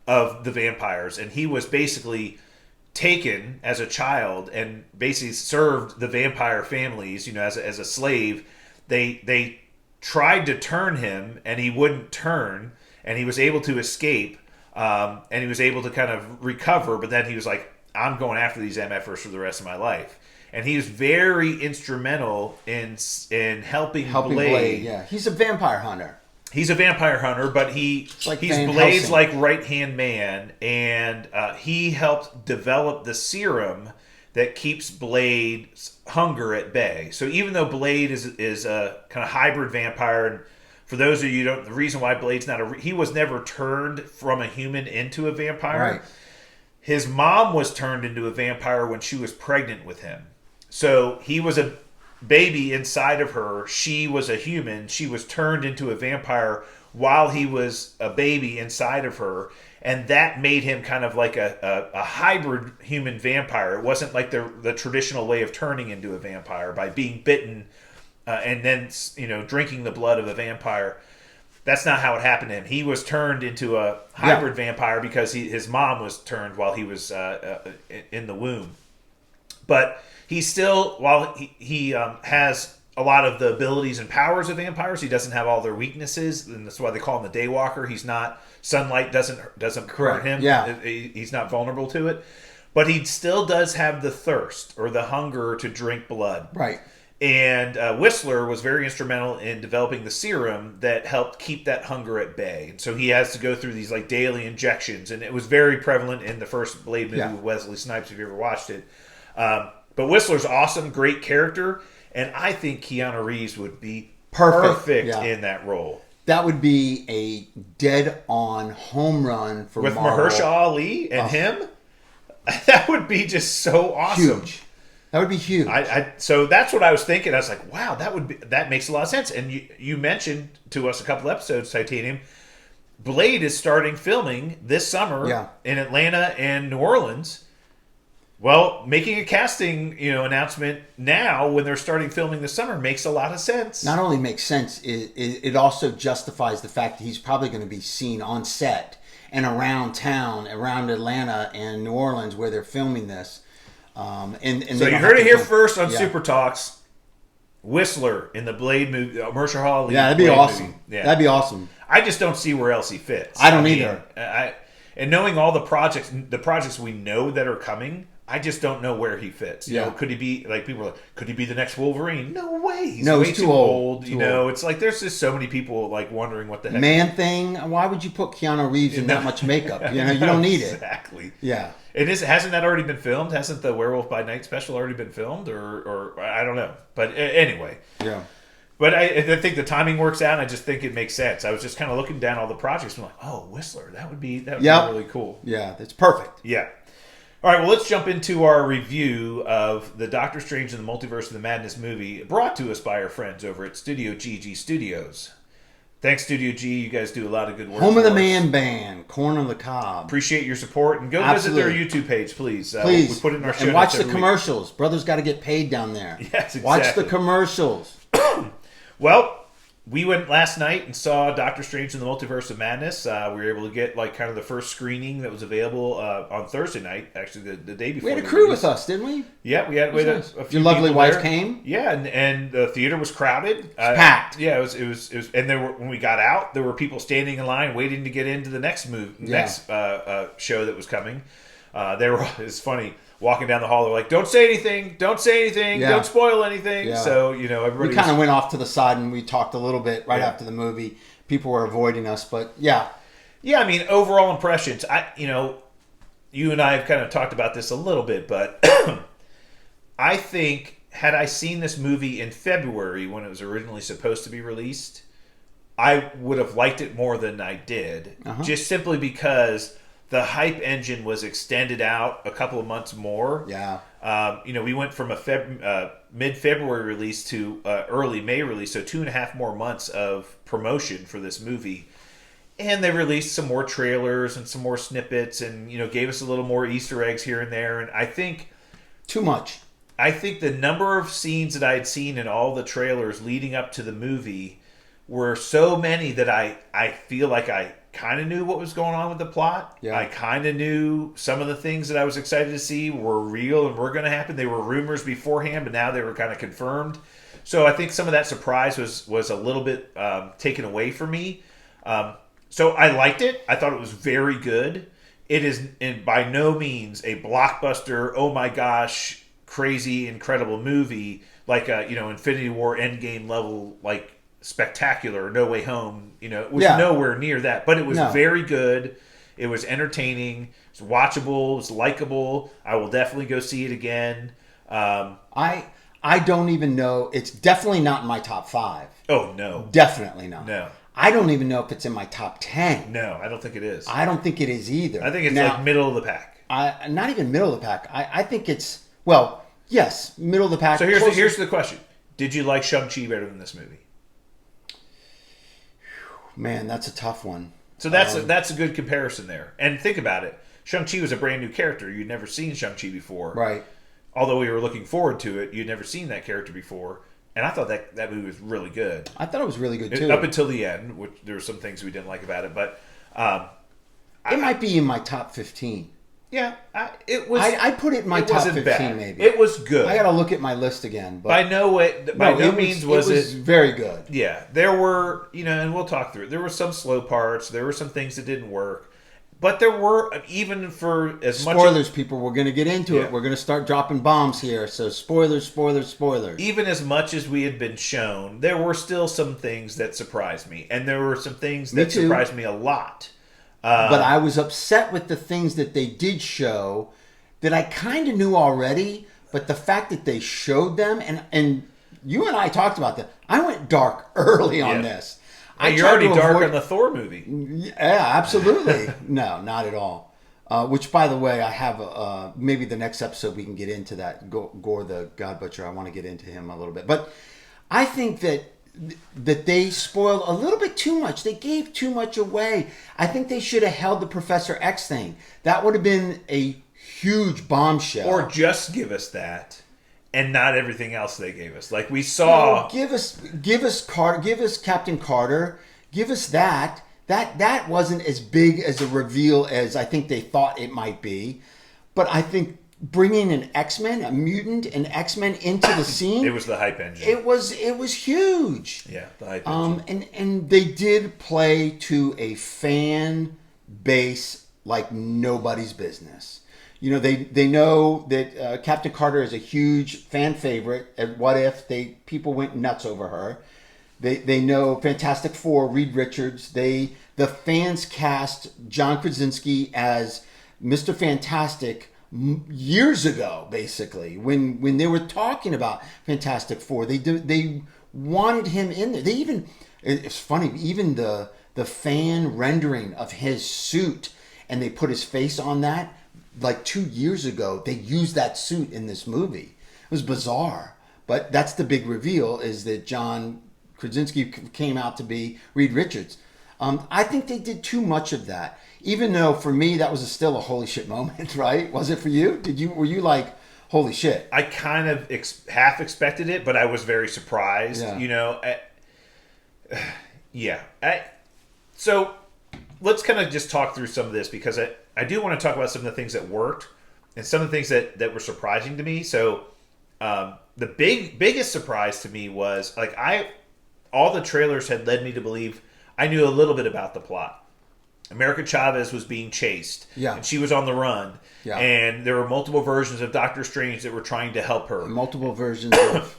the vampires. And he was basically taken as a child and basically served the vampire families, as a slave. They tried to turn him, and he wouldn't turn, and he was able to escape, and he was able to kind of recover. But then he was like, "I'm going after these MFers for the rest of my life." And he was very instrumental in helping Blade. Yeah, he's a vampire hunter. He's a vampire hunter, but he's Van Blade's Helsing. right-hand man, and he helped develop the serum that keeps Blade's hunger at bay. So even though Blade is a kind of hybrid vampire, and for those of you who don't, the reason why Blade's he was never turned from a human into a vampire. Right. His mom was turned into a vampire when she was pregnant with him. So he was a baby inside of her. She was a human. She was turned into a vampire while he was a baby inside of her. And that made him kind of like a hybrid human vampire. It wasn't like the traditional way of turning into a vampire by being bitten and then drinking the blood of a vampire. that's not how it happened to him. He was turned into a hybrid vampire because his mom was turned while he was in the womb. But he still, while he has a lot of the abilities and powers of vampires, he doesn't have all their weaknesses, and that's why they call him the Daywalker. He's not, sunlight doesn't hurt him. Yeah. He's not vulnerable to it. But he still does have the thirst or the hunger to drink blood. Right. And Whistler was very instrumental in developing the serum that helped keep that hunger at bay. And so he has to go through these like daily injections, and it was very prevalent in the first Blade movie with Wesley Snipes, if you ever watched it. But Whistler's awesome, great character, and I think Keanu Reeves would be perfect in that role. That would be a dead-on home run for with Marvel. Mahershala Ali and him. That would be just so awesome. Huge. That would be huge. So that's what I was thinking. I was like, wow, that makes a lot of sense. And you mentioned to us a couple episodes, Titanium, Blade is starting filming this summer in Atlanta and New Orleans. Well, making a casting announcement now when they're starting filming this summer makes a lot of sense. Not only makes sense, it also justifies the fact that he's probably going to be seen on set and around town, around Atlanta and New Orleans where they're filming this. And so you heard it here first on Super Talks. Whistler in the Blade movie, Mahershala Ali. Yeah, that'd be Blade awesome. Movie. Yeah. That'd be awesome. I just don't see where else he fits. I don't either. And knowing all the projects we know that are coming, I just don't know where he fits. You know, could he be like people are like, could he be the next Wolverine? No way. He's way too old. It's like there's just so many people like wondering what the heck. Man Thing. Why would you put Keanu Reeves in that much makeup? You don't need it. Exactly. Yeah. Hasn't that already been filmed? Hasn't the Werewolf by Night special already been filmed? Or I don't know. But anyway. Yeah. But I think the timing works out, and I just think it makes sense. I was just kind of looking down all the projects and I'm like, oh, Whistler, that would be really cool. Yeah, that's perfect. Yeah. All right, well, let's jump into our review of the Doctor Strange and the Multiverse of the Madness movie, brought to us by our friends over at Studio GG Studios. Thanks, Studio G. You guys do a lot of good work. Home of the Man Band, Corn on the Cob. Appreciate your support, and go visit their YouTube page, please. Please. We put it in our show and watch notes the commercials. Brothers got to get paid down there. Yes, exactly. Watch the commercials. Well, we went last night and saw Doctor Strange in the Multiverse of Madness. We were able to get like kind of the first screening that was available on Thursday night, actually the day before. We had a crew with us, didn't we? Yeah, we had a few. Your lovely wife there. came. Yeah, and the theater was crowded, packed. Yeah, it was, and there were, when we got out, there were people standing in line waiting to get into the next show that was coming. It's funny. Walking down the hall, they're like, don't say anything, don't spoil anything. Yeah. So, everybody we kind of went off to the side and we talked a little bit right after the movie. People were avoiding us, but yeah. Yeah, I mean, overall impressions, you and I have kind of talked about this a little bit, but I think had I seen this movie in February when it was originally supposed to be released, I would have liked it more than I did, just simply because the hype engine was extended out a couple of months more. Yeah. We went from a mid-February release to early May release, so 2.5 more months of promotion for this movie. And they released some more trailers and some more snippets and, gave us a little more Easter eggs here and there. And I think... Too much. I think the number of scenes that I had seen in all the trailers leading up to the movie were so many that I feel like I kind of knew what was going on with the plot. Yeah. I kind of knew some of the things that I was excited to see were real and were going to happen. They were rumors beforehand, but now they were kind of confirmed. So I think some of that surprise was a little bit taken away from me. So I liked it. I thought it was very good. It is by no means a blockbuster, oh my gosh, crazy, incredible movie like Infinity War Endgame level, like spectacular, No Way Home, it was nowhere near that, but it was very good. It was entertaining, it was watchable, it was likable. I will definitely go see it again. I don't even know. It's definitely not in my top 5. Oh no, definitely not. No, I don't even know if it's in my top 10. No, I don't think it is. I don't think it is either. I think it's like middle of the pack. Not even middle of the pack. I think it's yes, middle of the pack. So here's the question: did you like Shang-Chi better than this movie? Man, that's a tough one. So that's a good comparison there. And think about it. Shang-Chi was a brand new character. You'd never seen Shang-Chi before. Right. Although we were looking forward to it, you'd never seen that character before. And I thought that movie was really good. I thought it was really good too. Up until the end, which there were some things we didn't like about it, but it might be in my top 15. Yeah, it was. I put it in my top 15, bad. maybe. It was good. I got to look at my list again. But by no means was it very good. Yeah, there were, and we'll talk through it. There were some slow parts. There were some things that didn't work. But there were, even for as much... Spoilers, people. We're going to get into it. We're going to start dropping bombs here. So spoilers. Even as much as we had been shown, there were still some things that surprised me. And there were some things that surprised me a lot. But I was upset with the things that they did show that I kind of knew already. But the fact that they showed them, and you and I talked about that. I went dark early on this. You're already dark on the Thor movie. Yeah, absolutely. No, not at all. Which, by the way, I have maybe the next episode we can get into that. Gore the God Butcher. I want to get into him a little bit. But I think that they spoiled a little bit too much. They gave too much away. I think they should have held the Professor X thing. That would have been a huge bombshell. Or just give us that. And not everything else they gave us. Like we saw, give us Captain Carter, give us that. That wasn't as big as a reveal as I think they thought it might be. But I think bringing an X-Men, a mutant, and X-Men into the scene, it was the hype engine. It was huge. Yeah, the hype engine. And they did play to a fan base like nobody's business. They know that Captain Carter is a huge fan favorite. And what if people went nuts over her? They know Fantastic Four, Reed Richards. The fans cast John Krasinski as Mr. Fantastic years ago, basically when they were talking about Fantastic Four. They wanted him in there. It's funny. Even the fan rendering of his suit, and they put his face on that. Like 2 years ago, they used that suit in this movie. It was bizarre. But that's the big reveal, is that John Krasinski came out to be Reed Richards. I think they did too much of that. Even though, for me, that was still a holy shit moment, right? Was it for you? Were you like, holy shit? I kind of half expected it, but I was very surprised. Yeah. So let's kind of just talk through some of this, because I do want to talk about some of the things that worked and some of the things that were surprising to me. So the biggest surprise to me was all the trailers had led me to believe I knew a little bit about the plot. America Chavez was being chased, and she was on the run, and there were multiple versions of Doctor Strange that were trying to help her. Multiple versions of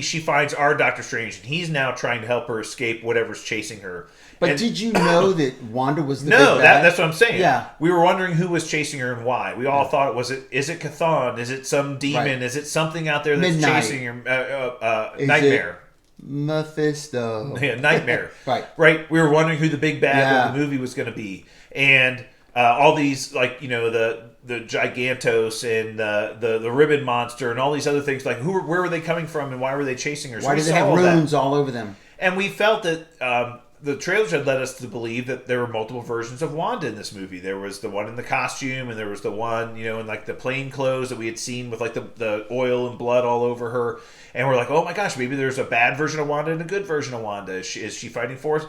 she finds our Doctor Strange, and he's now trying to help her escape whatever's chasing her. But did you know that Wanda was the big bad? That's what I'm saying. Yeah. We were wondering who was chasing her and why. We all thought, is it Chthon? Is it some demon? Right. Is it something out there that's Midnight. chasing her? Nightmare. Mephisto. Yeah, Nightmare. Right. We were wondering who the big bad of the movie was going to be. And all these, the Gigantos and the Ribbon Monster and all these other things, where were they coming from and why were they chasing her? So why did they have runes all over them? And we felt that the trailers had led us to believe that there were multiple versions of Wanda in this movie. There was the one in the costume, and there was the one, in the plain clothes that we had seen with the oil and blood all over her. And we're like, oh my gosh, maybe there's a bad version of Wanda and a good version of Wanda. Is she fighting for us?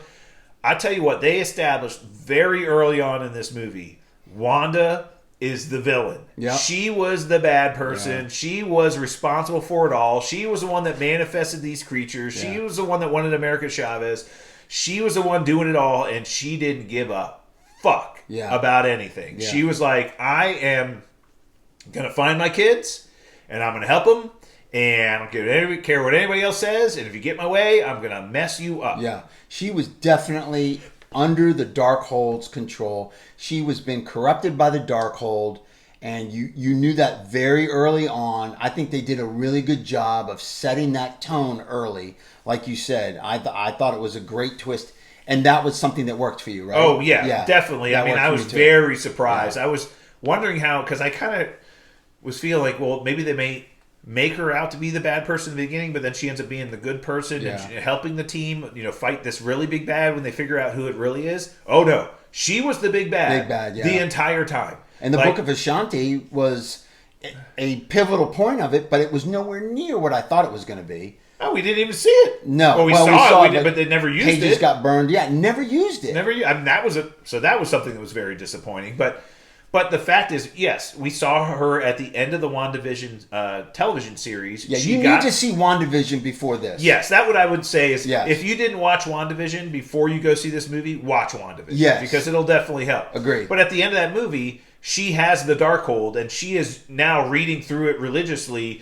I tell you what, they established very early on in this movie, Wanda is the villain. Yep. She was the bad person. Yeah. She was responsible for it all. She was the one that manifested these creatures. Yeah. She was the one that wanted America Chavez. She was the one doing it all, and she didn't give a fuck about anything. Yeah. She was like, I am going to find my kids, and I'm going to help them, and I don't care what anybody else says, and if you get my way, I'm going to mess you up. Yeah. She was definitely under the Darkhold's control. She was being corrupted by the Darkhold, and you knew that very early on. I think they did a really good job of setting that tone early. Like you said, I thought it was a great twist, and that was something that worked for you, right? Oh, yeah. Definitely. I was very surprised. Yeah. I was wondering how, because I kind of was feeling like, well, maybe they may make her out to be the bad person in the beginning, but then she ends up being the good person and helping the team, fight this really big bad when they figure out who it really is. Oh, no. She was the big bad. Big bad, yeah. The entire time. And the Book of Ashanti was, a pivotal point of it, but it was nowhere near what I thought it was going to be. Oh, we didn't even see it. No, well, we saw it, but they never used it. Pages got burned. Yeah, never used it. Never. I mean, that was something that was very disappointing. But the fact is, yes, we saw her at the end of the WandaVision television series. Yeah, you need to see WandaVision before this. Yes, that's what I would say is, yes. If you didn't watch WandaVision before you go see this movie, watch WandaVision. Yes, because it'll definitely help. Agreed. But at the end of that movie, she has the Darkhold, and she is now reading through it religiously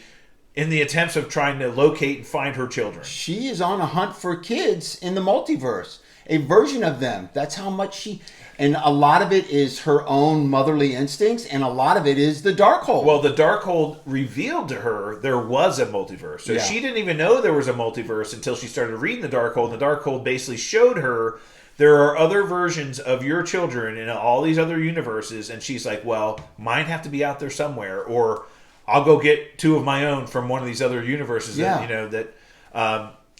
in the attempts of trying to locate and find her children. She is on a hunt for kids in the multiverse, a version of them. That's how much she... And a lot of it is her own motherly instincts, and a lot of it is the Darkhold. Well, the Darkhold revealed to her there was a multiverse. So she didn't even know there was a multiverse until she started reading the Darkhold. And the Darkhold basically showed her there are other versions of your children in all these other universes. And she's like, well, mine have to be out there somewhere, or I'll go get two of my own from one of these other universes.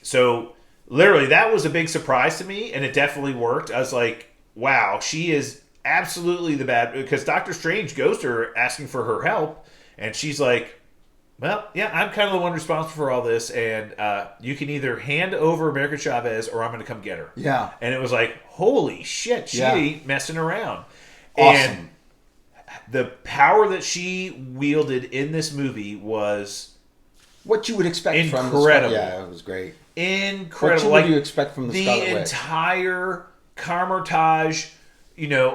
So literally, that was a big surprise to me, and it definitely worked. I was like, wow, she is absolutely the bad... Because Doctor Strange goes to her asking for her help, and she's like, well, yeah, I'm kind of the one responsible for all this, and you can either hand over America Chavez, or I'm going to come get her. Yeah. And it was like, holy shit, she ain't messing around. Awesome. And the power that she wielded in this movie was... What you would expect incredible. from the... Yeah, it was great. Incredible. What would you expect from the Scarlet Witch? The entire... Kamar-Taj,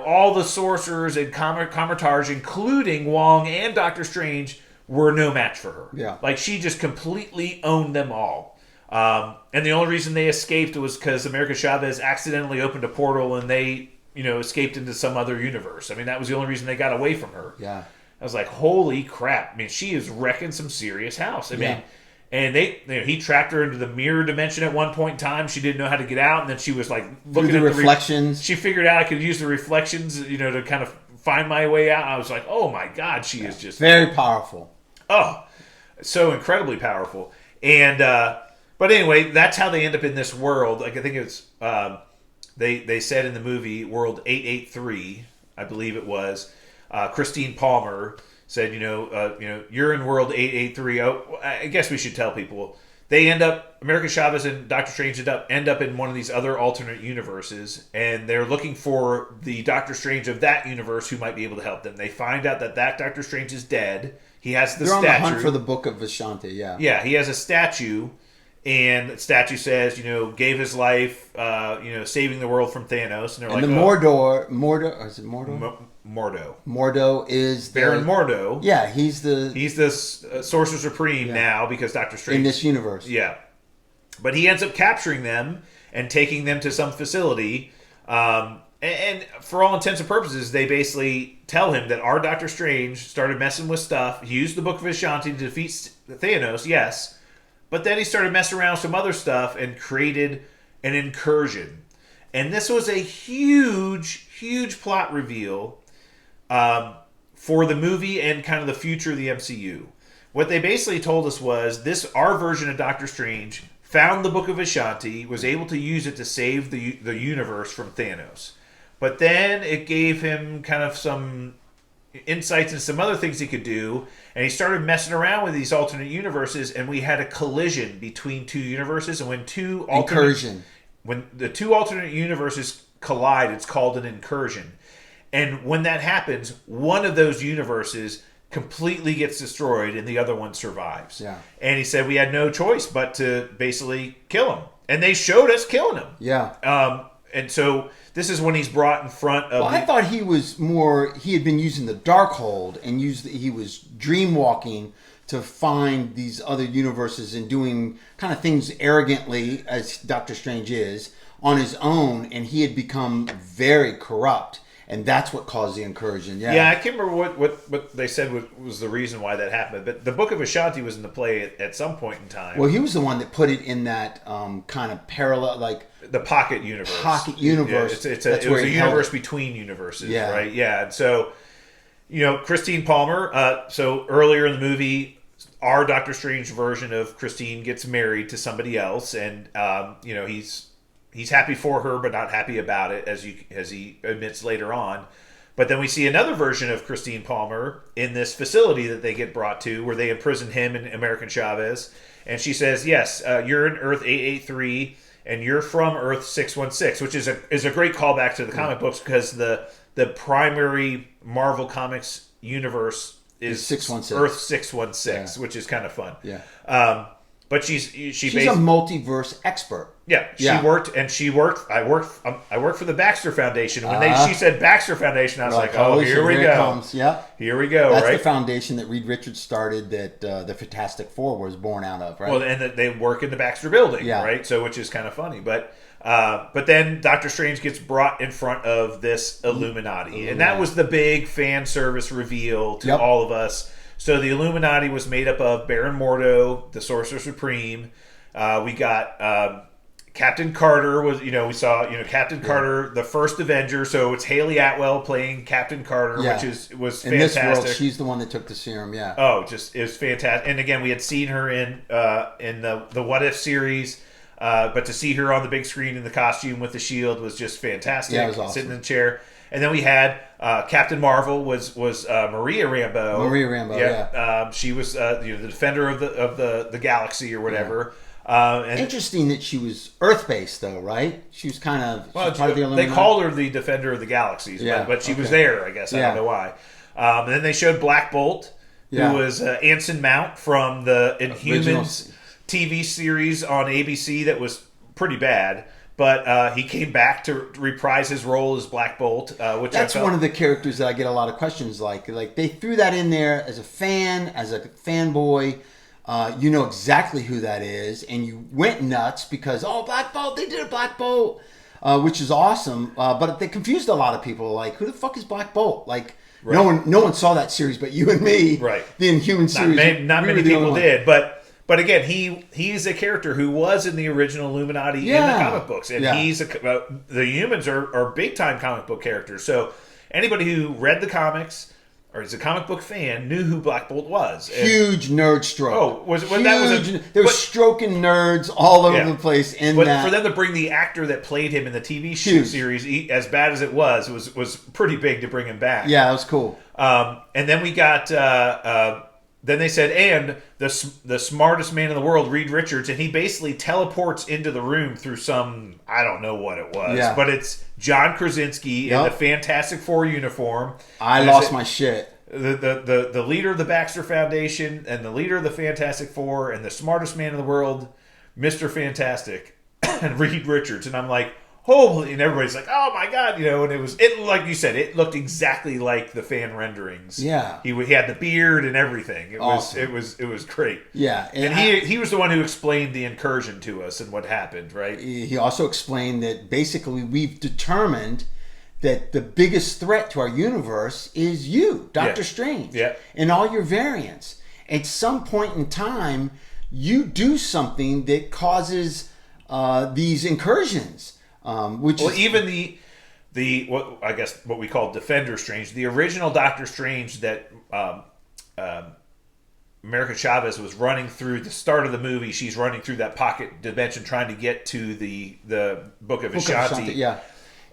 all the sorcerers and Kamar-Taj, including Wong and Doctor Strange, were no match for her. Yeah. Like, she just completely owned them all. And the only reason they escaped was because America Chavez accidentally opened a portal and they, escaped into some other universe. I mean, that was the only reason they got away from her. Yeah. I was like, holy crap. I mean, she is wrecking some serious house. I mean... And he trapped her into the mirror dimension at one point in time. She didn't know how to get out, and then she was like looking at the reflections. She figured out I could use the reflections, to kind of find my way out. I was like, oh my god, she is just very powerful. Oh, so incredibly powerful. And but anyway, that's how they end up in this world. Like, I think it's they said in the movie World 883, I believe it was. Christine Palmer said, you're in World 883. Oh, I guess we should tell people. They end up, America Chavez and Doctor Strange end up in one of these other alternate universes, and they're looking for the Doctor Strange of that universe who might be able to help them. They find out that Doctor Strange is dead. He has the statue. They're on the hunt for the Book of Vishanti, yeah. Yeah, he has a statue, and the statue says, gave his life, saving the world from Thanos. And they're like, Mordo, is it Mordo? Mordo. Mordo is Baron Mordo. Yeah, he's the Sorcerer Supreme now because Doctor Strange in this universe. Yeah, but he ends up capturing them and taking them to some facility. And for all intents and purposes, they basically tell him that our Doctor Strange started messing with stuff. He used the Book of Vishanti to defeat Thanos, yes, but then he started messing around with some other stuff and created an incursion. And this was a huge, huge plot reveal. For the movie and kind of the future of the MCU. What they basically told us was our version of Doctor Strange found the Book of Vishanti, was able to use it to save the universe from Thanos. But then it gave him kind of some insights into some other things he could do, and he started messing around with these alternate universes, and we had a collision between two universes, and when the two alternate universes collide, it's called an incursion. And when that happens, one of those universes completely gets destroyed and the other one survives. Yeah. And he said we had no choice but to basically kill him. And they showed us killing him. Yeah. And so this is when he's brought in front of... Well, I thought he had been using the Darkhold and he was dream walking to find these other universes and doing kind of things arrogantly, as Doctor Strange is, on his own. And he had become very corrupt. And that's what caused the incursion. Yeah, I can't remember what they said was the reason why that happened. But the Book of Vishanti was in the play at some point in time. Well, he was the one that put it in that kind of parallel, like the pocket universe. Yeah, it was a universe between universes, right? Yeah. And so, Christine Palmer. So earlier in the movie, our Doctor Strange version of Christine gets married to somebody else, and he's happy for her, but not happy about it, as he admits later on. But then we see another version of Christine Palmer in this facility that they get brought to, where they imprison him and American Chavez. And she says, yes, you're in Earth 883, and you're from Earth 616, which is a great callback to the comic books, because the primary Marvel Comics universe is 616. Earth 616, which is kind of fun. Yeah. But she's a multiverse expert. Yeah, I worked for the Baxter Foundation. When she said Baxter Foundation, I was like, oh, here we go. Comes. Yeah. Here we go, That's right? the foundation that Reed Richards started, that the Fantastic Four was born out of, right? Well, and that they work in the Baxter building, right? So, which is kind of funny. But then Doctor Strange gets brought in front of this Illuminati. And that was the big fan service reveal to all of us. So the Illuminati was made up of Baron Mordo, the Sorcerer Supreme. We got Captain Carter we saw Captain Carter, the first Avenger. So it's Haley Atwell playing Captain Carter, which was fantastic. In this world, she's the one that took the serum. Yeah. Oh, it was fantastic. And again, we had seen her in the What If series, but to see her on the big screen in the costume with the shield was just fantastic. Yeah, it was awesome. Sitting in the chair. And then we had Captain Marvel was Maria Rambeau. Maria Rambeau, yeah. She was the defender of the galaxy or whatever. Interesting that she was Earth-based, though, right? She was kind of part of the Illuminati. They called her the defender of the galaxies, but she was there, I guess. I don't know why. And then they showed Black Bolt, who was Anson Mount from the Inhumans TV series on ABC that was pretty bad. But he came back to reprise his role as Black Bolt, which that's one of the characters that I get a lot of questions like they threw that in there as a fan, as a fanboy. You know exactly who that is, and you went nuts because Black Bolt, they did a Black Bolt, which is awesome. But they confused a lot of people. Like, who the fuck is Black Bolt? Like, no one saw that series, but you and me. Right. The Inhuman series. Not many people did, But again, he's a character who was in the original Illuminati in the comic books, and the humans are big time comic book characters. So anybody who read the comics or is a comic book fan knew who Black Bolt was. Huge nerd stroke. They were stroking nerds all over the place. But for them to bring the actor that played him in the TV series, as bad as it was pretty big to bring him back. Yeah, it was cool. And then we got. Then they said, and the smartest man in the world, Reed Richards, and he basically teleports into the room through some, I don't know what it was, but it's John Krasinski in the Fantastic Four uniform. I lost my shit. The leader of the Baxter Foundation and the leader of the Fantastic Four and the smartest man in the world, Mr. Fantastic, and Reed Richards. And I'm like, holy, and everybody's like, oh my god, and it like you said, it looked exactly like the fan renderings. Yeah, he had the beard and everything. It was great. Yeah, and he was the one who explained the incursion to us and what happened, right? He also explained that basically we've determined that the biggest threat to our universe is you, Doctor Strange, and all your variants. At some point in time, you do something that causes these incursions. Even what we call Defender Strange, the original Doctor Strange that America Chavez was running through the start of the movie. She's running through that pocket dimension trying to get to the Book of Ashanti.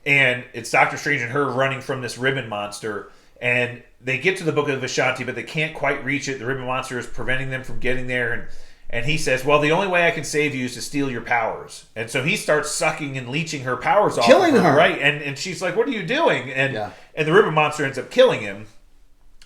And it's Doctor Strange and her running from this ribbon monster. And they get to the Book of Ashanti, but they can't quite reach it. The ribbon monster is preventing them from getting there. And he says, well, the only way I can save you is to steal your powers. And so he starts sucking and leeching her powers off. Killing her. Right? And she's like, what are you doing? And the ribbon monster ends up killing him.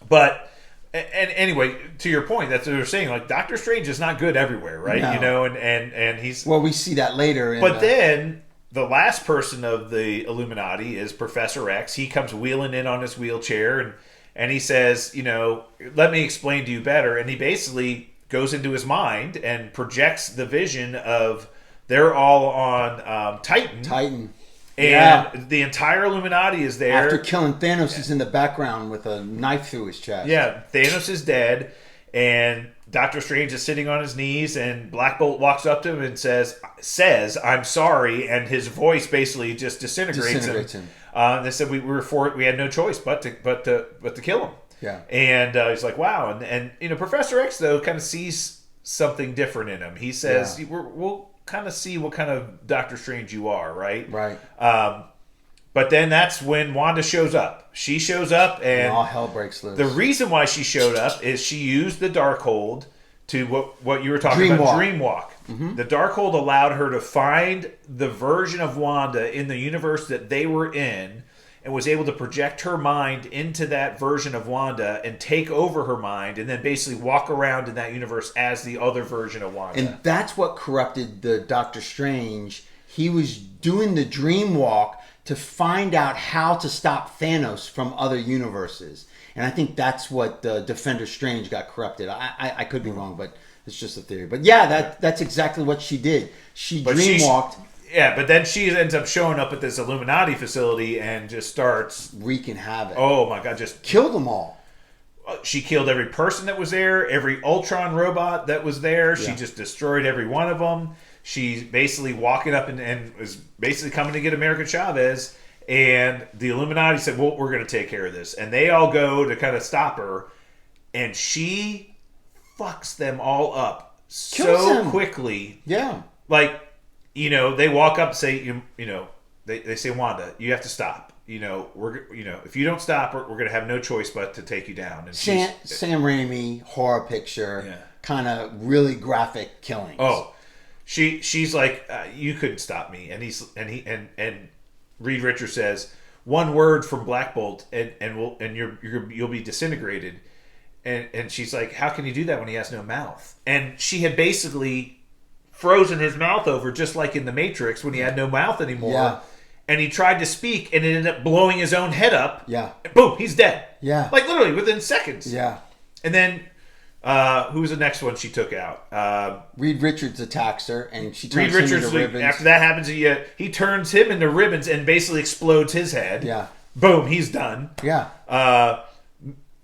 But, and anyway, to your point, that's what they're saying. Like, Doctor Strange is not good everywhere, right? No. And he's... Well, we see that later. But then, the last person of the Illuminati is Professor X. He comes wheeling in on his wheelchair, and he says, let me explain to you better. And he basically goes into his mind and projects the vision of they're all on Titan. And the entire Illuminati is there. After killing Thanos, he's in the background with a knife through his chest. Yeah, Thanos is dead, and Doctor Strange is sitting on his knees, and Black Bolt walks up to him and says, "I'm sorry," and his voice basically just disintegrates him. They said we were for it. We had no choice but to kill him. Yeah, and he's like, "Wow!" And Professor X though kind of sees something different in him. He says, "We'll kind of see what kind of Doctor Strange you are, right?" Right. But then that's when Wanda shows up. She shows up, and all hell breaks loose. The reason why she showed up is she used the Darkhold to what you were talking about, Dreamwalk. Mm-hmm. The Darkhold allowed her to find the version of Wanda in the universe that they were in, and was able to project her mind into that version of Wanda and take over her mind, and then basically walk around in that universe as the other version of Wanda. And that's what corrupted the Doctor Strange. He was doing the Dreamwalk to find out how to stop Thanos from other universes. And I think that's what Defender Strange got corrupted. I could be wrong, but it's just a theory. But yeah, that's exactly what she did. She dreamwalked. But then she ends up showing up at this Illuminati facility and just starts wreaking havoc. Oh my God, just killed them all. She killed every person that was there, every Ultron robot that was there. Yeah. She just destroyed every one of them. She's basically walking up and was basically coming to get America Chavez. And the Illuminati said, well, we're going to take care of this. And they all go to kind of stop her. And she fucks them all up so quickly. Yeah. Like, they walk up and say, they say, Wanda, you have to stop. If you don't stop, we're going to have no choice but to take you down. And Sam Raimi, horror picture, kind of really graphic killings. Oh, she's like, you couldn't stop me. And Reed Richards says, one word from Black Bolt and you'll be disintegrated. And she's like, how can he do that when he has no mouth? And she had basically frozen his mouth over, just like in the Matrix when he had no mouth anymore. Yeah. And he tried to speak and it ended up blowing his own head up. Yeah. And boom, he's dead. Yeah. Like literally within seconds. Yeah. And then who was the next one she took out? Reed Richards attacks her, and she turns him into ribbons. After that happens, he turns him into ribbons and basically explodes his head. Yeah. Boom, he's done. Yeah.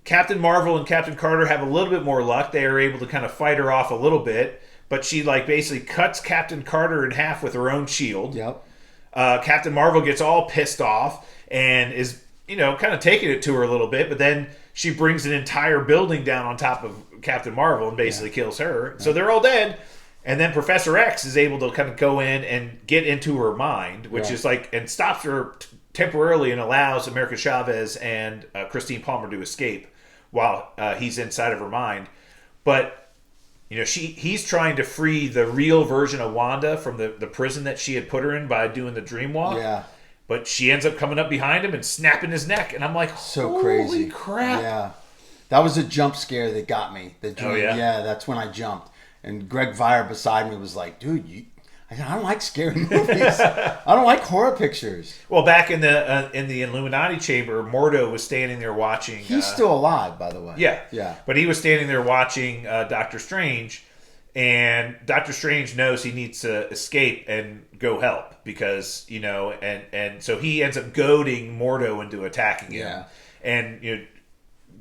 Captain Marvel and Captain Carter have a little bit more luck. They are able to kind of fight her off a little bit, but she basically cuts Captain Carter in half with her own shield. Yep. Captain Marvel gets all pissed off and is, kind of taking it to her a little bit, but then she brings an entire building down on top of Captain Marvel and basically kills her. So they're all dead. And then Professor X is able to kind of go in and get into her mind, which is and stops her temporarily and allows America Chavez and Christine Palmer to escape while he's inside of her mind. But he's trying to free the real version of Wanda from the prison that she had put her in by doing the dreamwalk. Yeah. But she ends up coming up behind him and snapping his neck. And I'm like, so crazy. Holy crap. Yeah. That was a jump scare that got me. The dream. Oh, yeah? Yeah, that's when I jumped. And Greg Vire beside me was like, dude, I don't like scary movies. I don't like horror pictures. Well, back in the Illuminati chamber, Mordo was standing there watching. He's still alive, by the way. Yeah. Yeah. But he was standing there watching Doctor Strange. And Doctor Strange knows he needs to escape and go help because, and so he ends up goading Mordo into attacking him. Yeah. And,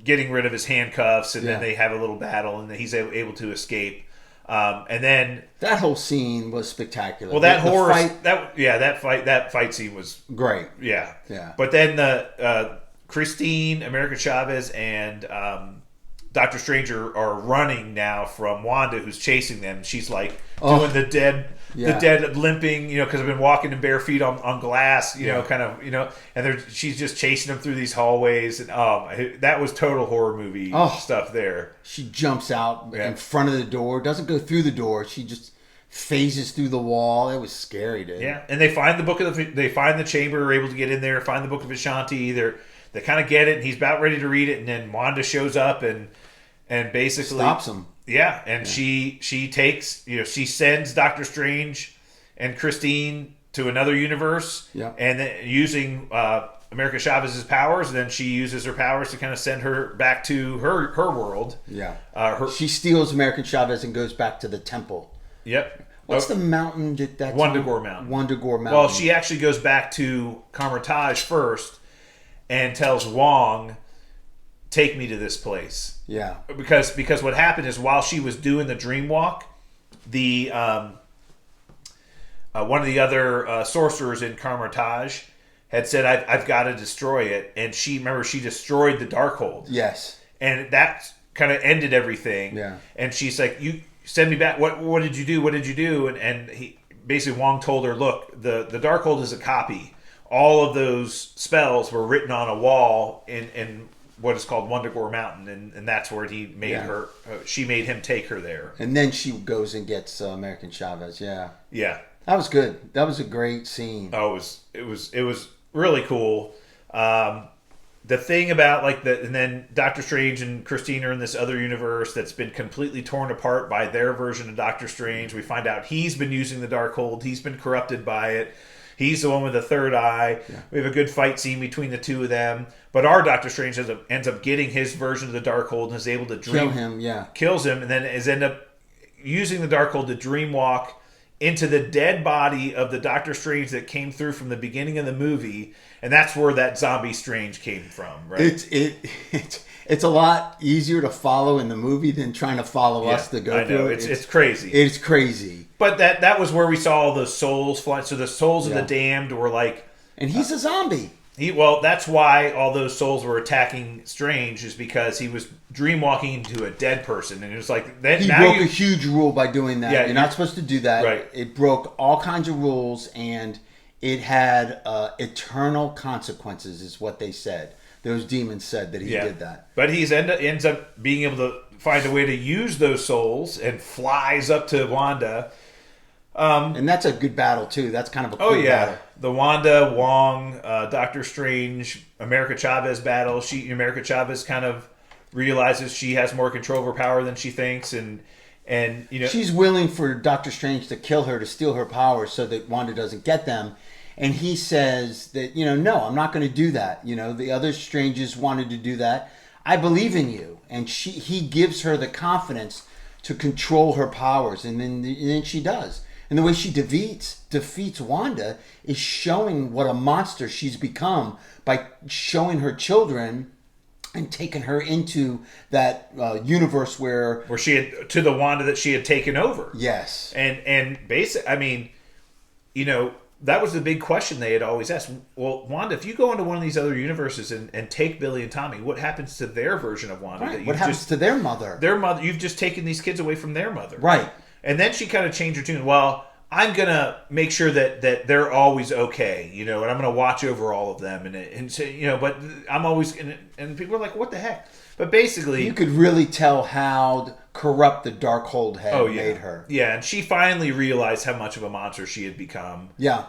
getting rid of his handcuffs, and then they have a little battle, and he's able to escape. And then that whole scene was spectacular. Well, that fight scene was great. Yeah. Yeah. But then the Christine, America Chavez, and Doctor Strange are running now from Wanda, who's chasing them. She's doing the dead limping, because I've been walking in bare feet on glass, and she's just chasing them through these hallways, and that was total horror movie stuff there. She jumps out in front of the door, doesn't go through the door. She just phases through the wall. It was scary, dude. Yeah, and they find they find the chamber, are able to get in there, find the Book of Ashanti. They kind of get it, and he's about ready to read it, and then Wanda shows up and basically stops him. Yeah, and she takes, she sends Doctor Strange and Christine to another universe, and then using America Chavez's powers, then she uses her powers to kind of send her back to her world. Yeah, she steals American Chavez and goes back to the temple. Yep. What's the mountain that's Wundagore Mountain. Wundagore Mountain. Well, she actually goes back to Carmitage first and tells Wong, take me to this place. Yeah. Because what happened is while she was doing the dream walk, the one of the other sorcerers in Carmitage had said, I've got to destroy it. And she destroyed the Darkhold. Yes. And that kind of ended everything. Yeah. And she's like, you send me back. What did you do? What did you do? And he basically, Wong told her, look, the Darkhold is a copy. all of those spells were written on a wall in what is called Wundagore Mountain, and that's where he made her. She made him take her there, and then she goes and gets American Chavez. Yeah, that was good. That was a great scene. Oh, it was really cool. The thing about and then Doctor Strange and Christine are in this other universe that's been completely torn apart by their version of Doctor Strange. We find out he's been using the Darkhold. He's been corrupted by it. He's the one with the third eye. Yeah. We have a good fight scene between the two of them. But our Doctor Strange ends up getting his version of the Darkhold and is able to dream. Kill him, yeah. Kills him, and then end up using the Darkhold to dreamwalk into the dead body of the Doctor Strange that came through from the beginning of the movie. And that's where that zombie Strange came from, right? It's a lot easier to follow in the movie than trying to follow us to go through it. It's crazy. It's crazy. But that was where we saw all those souls flying. So the souls of the damned were like... And he's a zombie. That's why all those souls were attacking Strange, is because he was dreamwalking into a dead person. And it was like... He broke a huge rule by doing that. Yeah, you're not supposed to do that. Right. It broke all kinds of rules, and it had eternal consequences, is what they said. Those demons said that he did that. But he ends up being able to find a way to use those souls and flies up to Wanda. And that's a good battle, too. That's kind of a cool battle. The Wanda, Wong, Doctor Strange, America Chavez battle. America Chavez kind of realizes she has more control of her power than she thinks. And she's willing for Doctor Strange to kill her, to steal her powers so that Wanda doesn't get them. And he says that, no, I'm not going to do that. The other Stranges wanted to do that. I believe in you. And he gives her the confidence to control her powers. And then she does. And the way she defeats Wanda is showing what a monster she's become by showing her children and taking her into that universe where she had, to the Wanda that she had taken over. Yes. And basically, that was the big question they had always asked. Well, Wanda, if you go into one of these other universes and take Billy and Tommy, what happens to their version of Wanda? Right. What happens to their mother? Their mother. You've just taken these kids away from their mother. Right. And then she kind of changed her tune. Well, I'm going to make sure that they're always okay, and I'm going to watch over all of them. And say, but I'm always... And people are like, what the heck? But basically... You could really tell how corrupt the Darkhold had made her. Yeah, and she finally realized how much of a monster she had become. Yeah.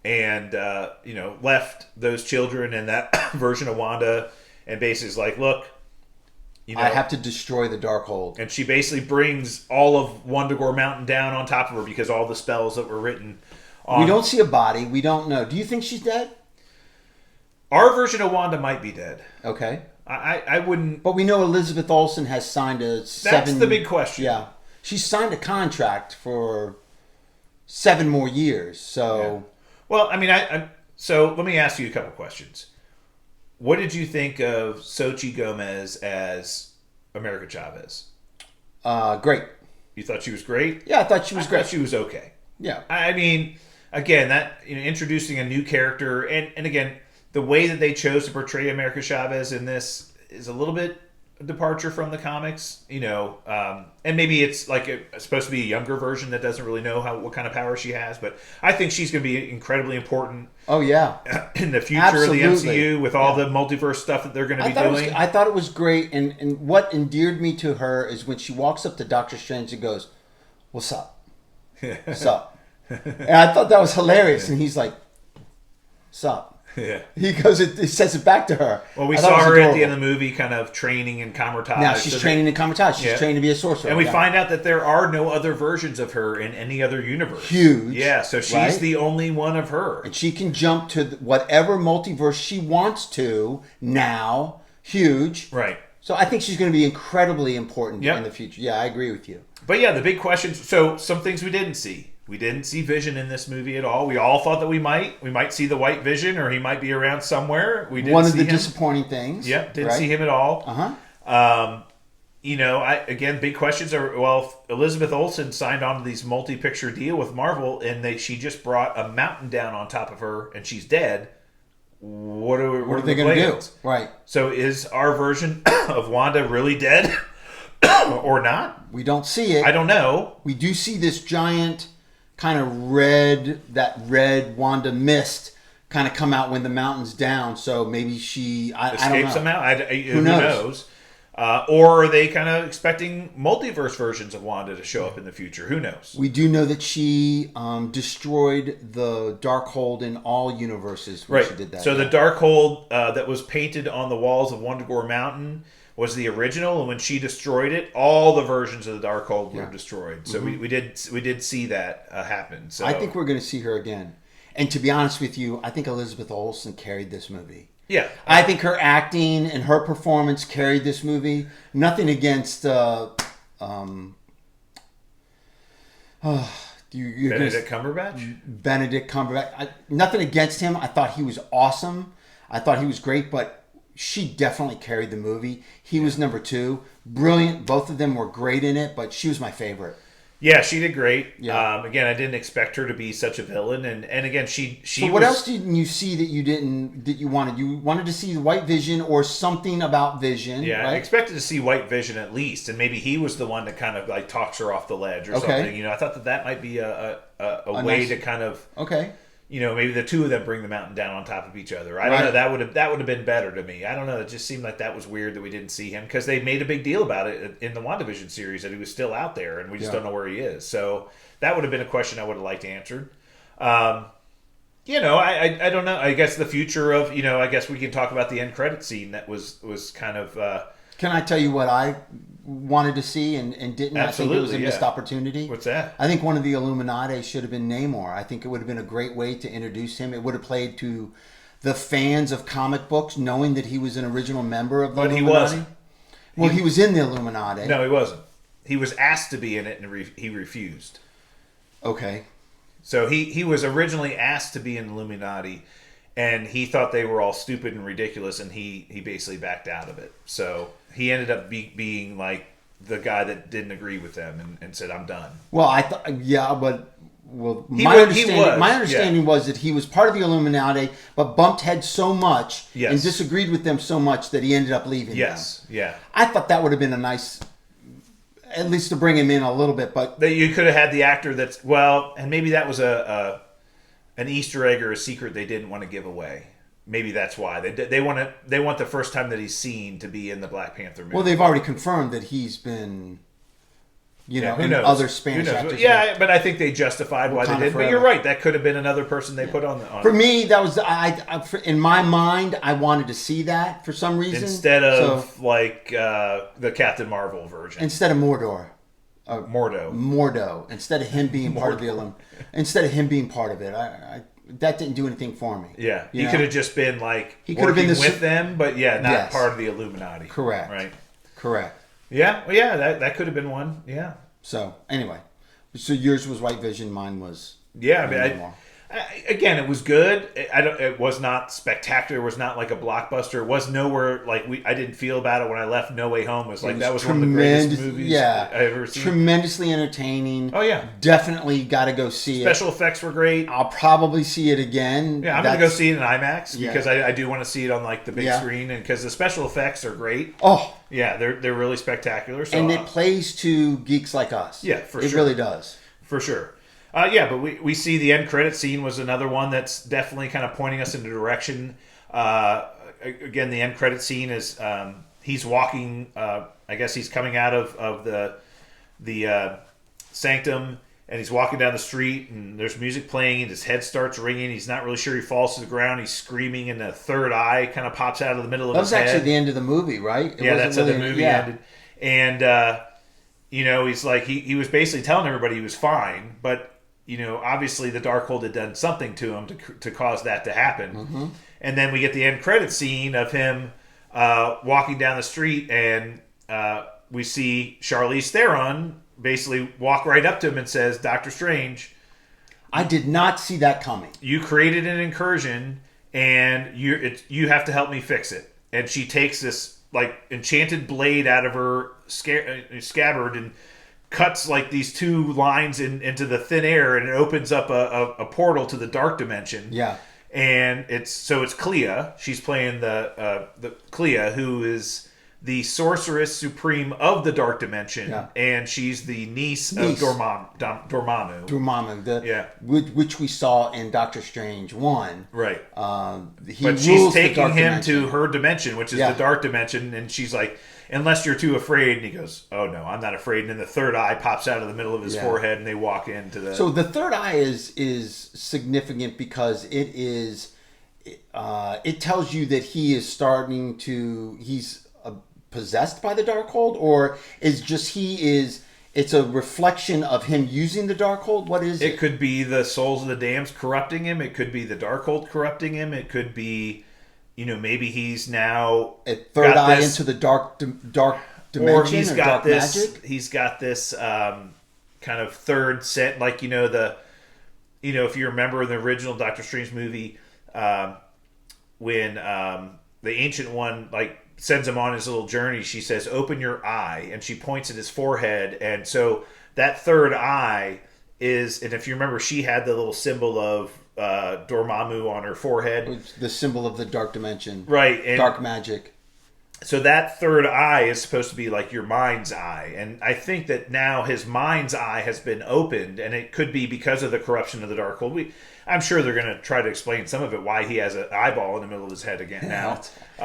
And left those children and that version of Wanda and basically is like, look... I have to destroy the Darkhold. And she basically brings all of Wundagore Mountain down on top of her because all the spells that were written on... We don't see a body. We don't know. Do you think she's dead? Our version of Wanda might be dead. Okay. I wouldn't... But we know Elizabeth Olsen has signed a That's the big question. Yeah. She's signed a contract for 7 more years, so... Yeah. Well, so let me ask you a couple questions. What did you think of Xochitl Gomez as America Chavez? Great. You thought she was great? Yeah, I thought she was great. I thought she was okay. Yeah. Again, that introducing a new character, and again, the way that they chose to portray America Chavez in this is a little bit a departure from the comics, and maybe it's like it's supposed to be a younger version that doesn't really know what kind of power she has, but I think she's going to be incredibly important. Oh yeah, in the future of the MCU with all the multiverse stuff that they're going to be doing. I thought it was great, and what endeared me to her is when she walks up to Doctor Strange and goes, "What's up? What's up?" And I thought that was hilarious, and he's like, "What's up?" Yeah. He goes, it says it back to her. Well, we saw her at the end of the movie kind of training in Kamar-Taj. Now she's training in Kamar-Taj. She's training to be a sorcerer. And we find out that there are no other versions of her in any other universe. Huge. Yeah, so she's the only one of her. And she can jump to whatever multiverse she wants to now. Huge. Right. So I think she's going to be incredibly important in the future. Yeah, I agree with you. But yeah, the big questions. So some things we didn't see. We didn't see Vision in this movie at all. We all thought that we might see the White Vision, or he might be around somewhere. We didn't. One of the disappointing things. Yep, didn't see him at all. Again, big questions are. Well, Elizabeth Olsen signed on to these multi-picture deal with Marvel, and she just brought a mountain down on top of her, and she's dead. What are they going to do? Right. So is our version of Wanda really dead, or not? We don't see it. I don't know. We do see this giant kind of red Wanda mist kind of come out when the mountain's down. So maybe she I don't know. Escape somehow. Who knows? Or are they kind of expecting multiverse versions of Wanda to show up in the future? Who knows? We do know that she destroyed the Darkhold in all universes when Right. she did that. So the Darkhold that was painted on the walls of Wundagore Mountain was the original, and when she destroyed it, all the versions of the Darkhold were destroyed. So we did see that happen. So I think we're going to see her again. And to be honest with you, I think Elizabeth Olsen carried this movie. Yeah. I think her acting and her performance carried this movie. Nothing against Benedict Cumberbatch? Benedict Cumberbatch. Nothing against him. I thought he was awesome. I thought he was great, but she definitely carried the movie. He was number 2. Brilliant. Both of them were great in it, but she was my favorite. Yeah, she did great. Yeah. Again, I didn't expect her to be such a villain, and again, she. So what else didn't you see that you wanted? You wanted to see the White Vision or something about Vision. Yeah, right? I expected to see White Vision at least, and maybe he was the one that kind of like talks her off the ledge or something. You know, I thought that might be a way nice, to kind of maybe the two of them bring the mountain down on top of each other. I don't know. That would have been better to me. I don't know. It just seemed like that was weird that we didn't see him because they made a big deal about it in the WandaVision series that he was still out there and we just don't know where he is. So that would have been a question I would have liked answered. I don't know. I guess the future of I guess we can talk about the end credit scene that was kind of. Can I tell you what I wanted to see and didn't? I think it was a missed opportunity. What's that? I think one of the Illuminati should have been Namor. I think it would have been a great way to introduce him. It would have played to the fans of comic books, knowing that he was an original member of the Illuminati. But he wasn't. Well, he was in the Illuminati. No, he wasn't. He was asked to be in it, and he refused. Okay. So he was originally asked to be in the Illuminati, and he thought they were all stupid and ridiculous, and he basically backed out of it. So he ended up being like the guy that didn't agree with them and said, "I'm done." Well, I thought, my understanding was that he was part of the Illuminati, but bumped heads so much and disagreed with them so much that he ended up leaving. Yeah. I thought that would have been a nice, at least to bring him in a little bit, but that you could have had the actor that's and maybe that was an Easter egg or a secret they didn't want to give away. Maybe that's why they want the first time that he's seen to be in the Black Panther movie. Well, they've already confirmed that he's been, in other Spanish actors. Yeah, but I think they justified why they did. But you're right, that could have been another person they put on. For me, that was in my mind. I wanted to see that for some reason instead of the Captain Marvel version. Instead of Mordo. Instead of him being part of the instead of him being part of it, that didn't do anything for me. Yeah, he could have just been he could have been with them, but not part of the Illuminati. Correct. Right. Correct. Yeah. Well, yeah. That could have been one. Yeah. So anyway, yours was White Vision. Mine was again, it was good. It was not spectacular. It was not like a blockbuster. It was nowhere I didn't feel about it when I left No Way Home. That was one of the greatest movies I've ever seen. Tremendously entertaining. Oh yeah, definitely got to go see it. Special effects were great. I'll probably see it again. Yeah, I'm gonna go see it in IMAX because I do want to see it on the big screen and because the special effects are great. Oh yeah, they're really spectacular. So, and it plays to geeks like us. Yeah, for sure. It really does. For sure. But we see the end credit scene was another one that's definitely kind of pointing us in a direction. Again, the end credit scene is he's walking. I guess he's coming out of the sanctum, and he's walking down the street, and there's music playing, and his head starts ringing. He's not really sure. He falls to the ground. He's screaming, and the third eye kind of pops out of the middle of his head. That was actually the end of the movie, right? That's how the movie ended. And he's he was basically telling everybody he was fine, but. Obviously the Darkhold had done something to him to cause that to happen. Mm-hmm. And then we get the end credit scene of him walking down the street, and we see Charlize Theron basically walk right up to him and says, "Doctor Strange, I did not see that coming. You created an incursion, and you have to help me fix it." And she takes this enchanted blade out of her scabbard and cuts these two lines into the thin air, and it opens up a portal to the dark dimension. Yeah, and it's Clea. She's playing the Clea, who is the sorceress supreme of the Dark Dimension, and she's the niece of Dormammu. Dormammu, which we saw in Doctor Strange 1. Right. But she's taking him to her dimension, which is the Dark Dimension, and she's like, unless you're too afraid. And he goes, oh no, I'm not afraid. And then the third eye pops out of the middle of his forehead, and they walk into the... So the third eye is significant because it tells you that he is starting to... He's possessed by the Darkhold, or it's a reflection of him using the Darkhold? What is it? It could be the souls of the damned corrupting him. It could be the Darkhold corrupting him. It could be, maybe he's now a third eye into the dark dimension, or he's got dark this. magic? He's got this kind of third set, like if you remember in the original Doctor Strange movie, when the Ancient One sends him on his little journey, she says, open your eye, and she points at his forehead, and so that third eye is, and if you remember, she had the little symbol of Dormammu on her forehead, the symbol of the dark dimension, right? And dark magic. So that third eye is supposed to be like your mind's eye, and I think that now his mind's eye has been opened, and it could be because of the corruption of the Darkhold. I'm sure they're going to try to explain some of it, why he has an eyeball in the middle of his head again now.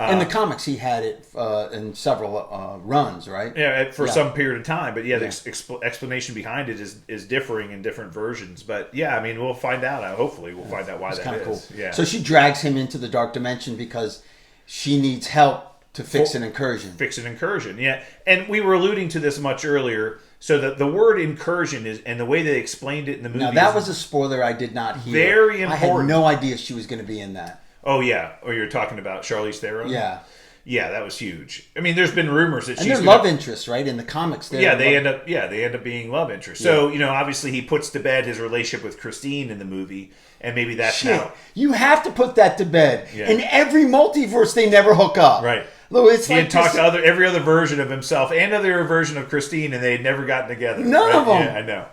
In the comics, he had it in several runs, right? Yeah, for some period of time. But the explanation behind it is differing in different versions. But yeah, I mean, we'll find out. Hopefully, we'll find out why that is. Cool. Yeah. So she drags him into the Dark Dimension because she needs help to fix an incursion. Yeah. And we were alluding to this much earlier. So the word incursion is, and the way they explained it in the movie. Now that was a spoiler I did not hear. Very important. I had no idea she was going to be in that. Oh yeah. Oh, you're talking about Charlize Theron? Yeah. Yeah, that was huge. I mean, there's been rumors that she's their love interest, right? In the comics, they end up being love interest. So obviously he puts to bed his relationship with Christine in the movie, and maybe that's how you have to put that to bed. Yeah. In every multiverse, they never hook up, right? He had talked to every other version of himself and other version of Christine, and they had never gotten together. None of them. Yeah, I know.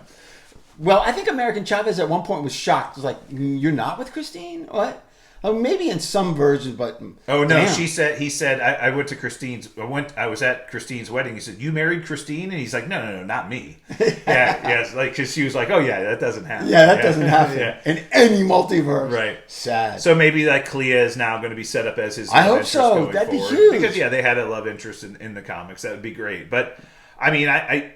Well, I think American Chavez at one point was shocked. It was like, "You're not with Christine? What?" Maybe in some versions, but oh no, damn. He said I went to Christine's. I was at Christine's wedding. He said, "You married Christine?" And he's like, "No, not me." Yes, because she was like, "Oh yeah, that doesn't happen." Yeah, that doesn't happen in any multiverse. Right. Sad. So maybe Clea is now going to be set up as his. I hope so. That'd be huge. Because they had a love interest in the comics. That would be great. But I mean, I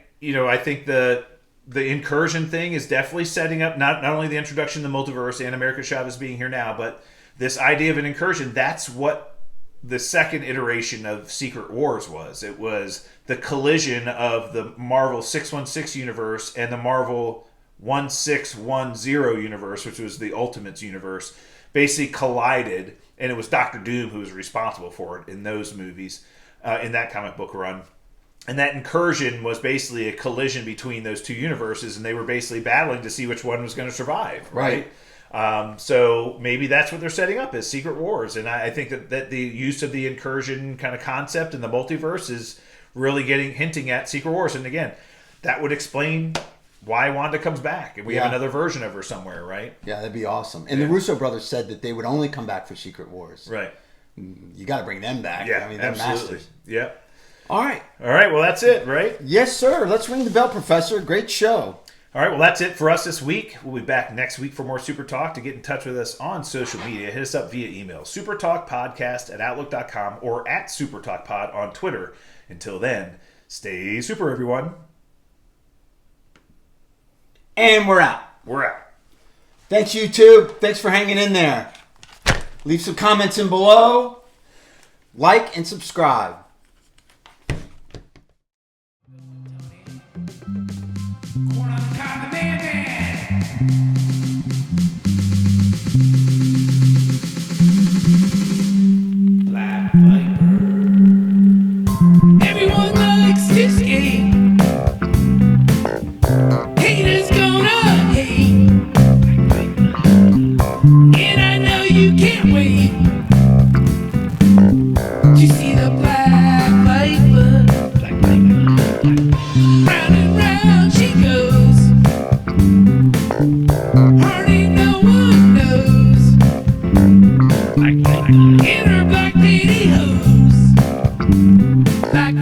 think the incursion thing is definitely setting up not only the introduction of the multiverse and America Chavez being here now, but this idea of an incursion. That's what the second iteration of Secret Wars was. It was the collision of the Marvel 616 universe and the Marvel 1610 universe, which was the Ultimates universe, basically collided, and it was Doctor Doom who was responsible for it in those movies, in that comic book run. And that incursion was basically a collision between those two universes, and they were basically battling to see which one was going to survive, right? So maybe that's what they're setting up as Secret Wars. And I think that the use of the incursion kind of concept in the multiverse is really hinting at Secret Wars. And again, that would explain why Wanda comes back. And we have another version of her somewhere, right? Yeah, that'd be awesome. And the Russo brothers said that they would only come back for Secret Wars. Right. You got to bring them back. Yeah, I mean, they're absolutely. masters. Yeah. All right. Well, that's it, right? Yes, sir. Let's ring the bell, Professor. Great show. All right, well, that's it for us this week. We'll be back next week for more Super Talk. To get in touch with us on social media, hit us up via email, supertalkpodcast@outlook.com or at supertalkpod on Twitter. Until then, stay super, everyone. And we're out. Thanks, YouTube. Thanks for hanging in there. Leave some comments in below. Like and subscribe. Everyone likes this game. Haters gonna hate. And I know you can't wait to see the Black Viper. Round and round she goes. Hardly no one knows. In her black pantyhose. Black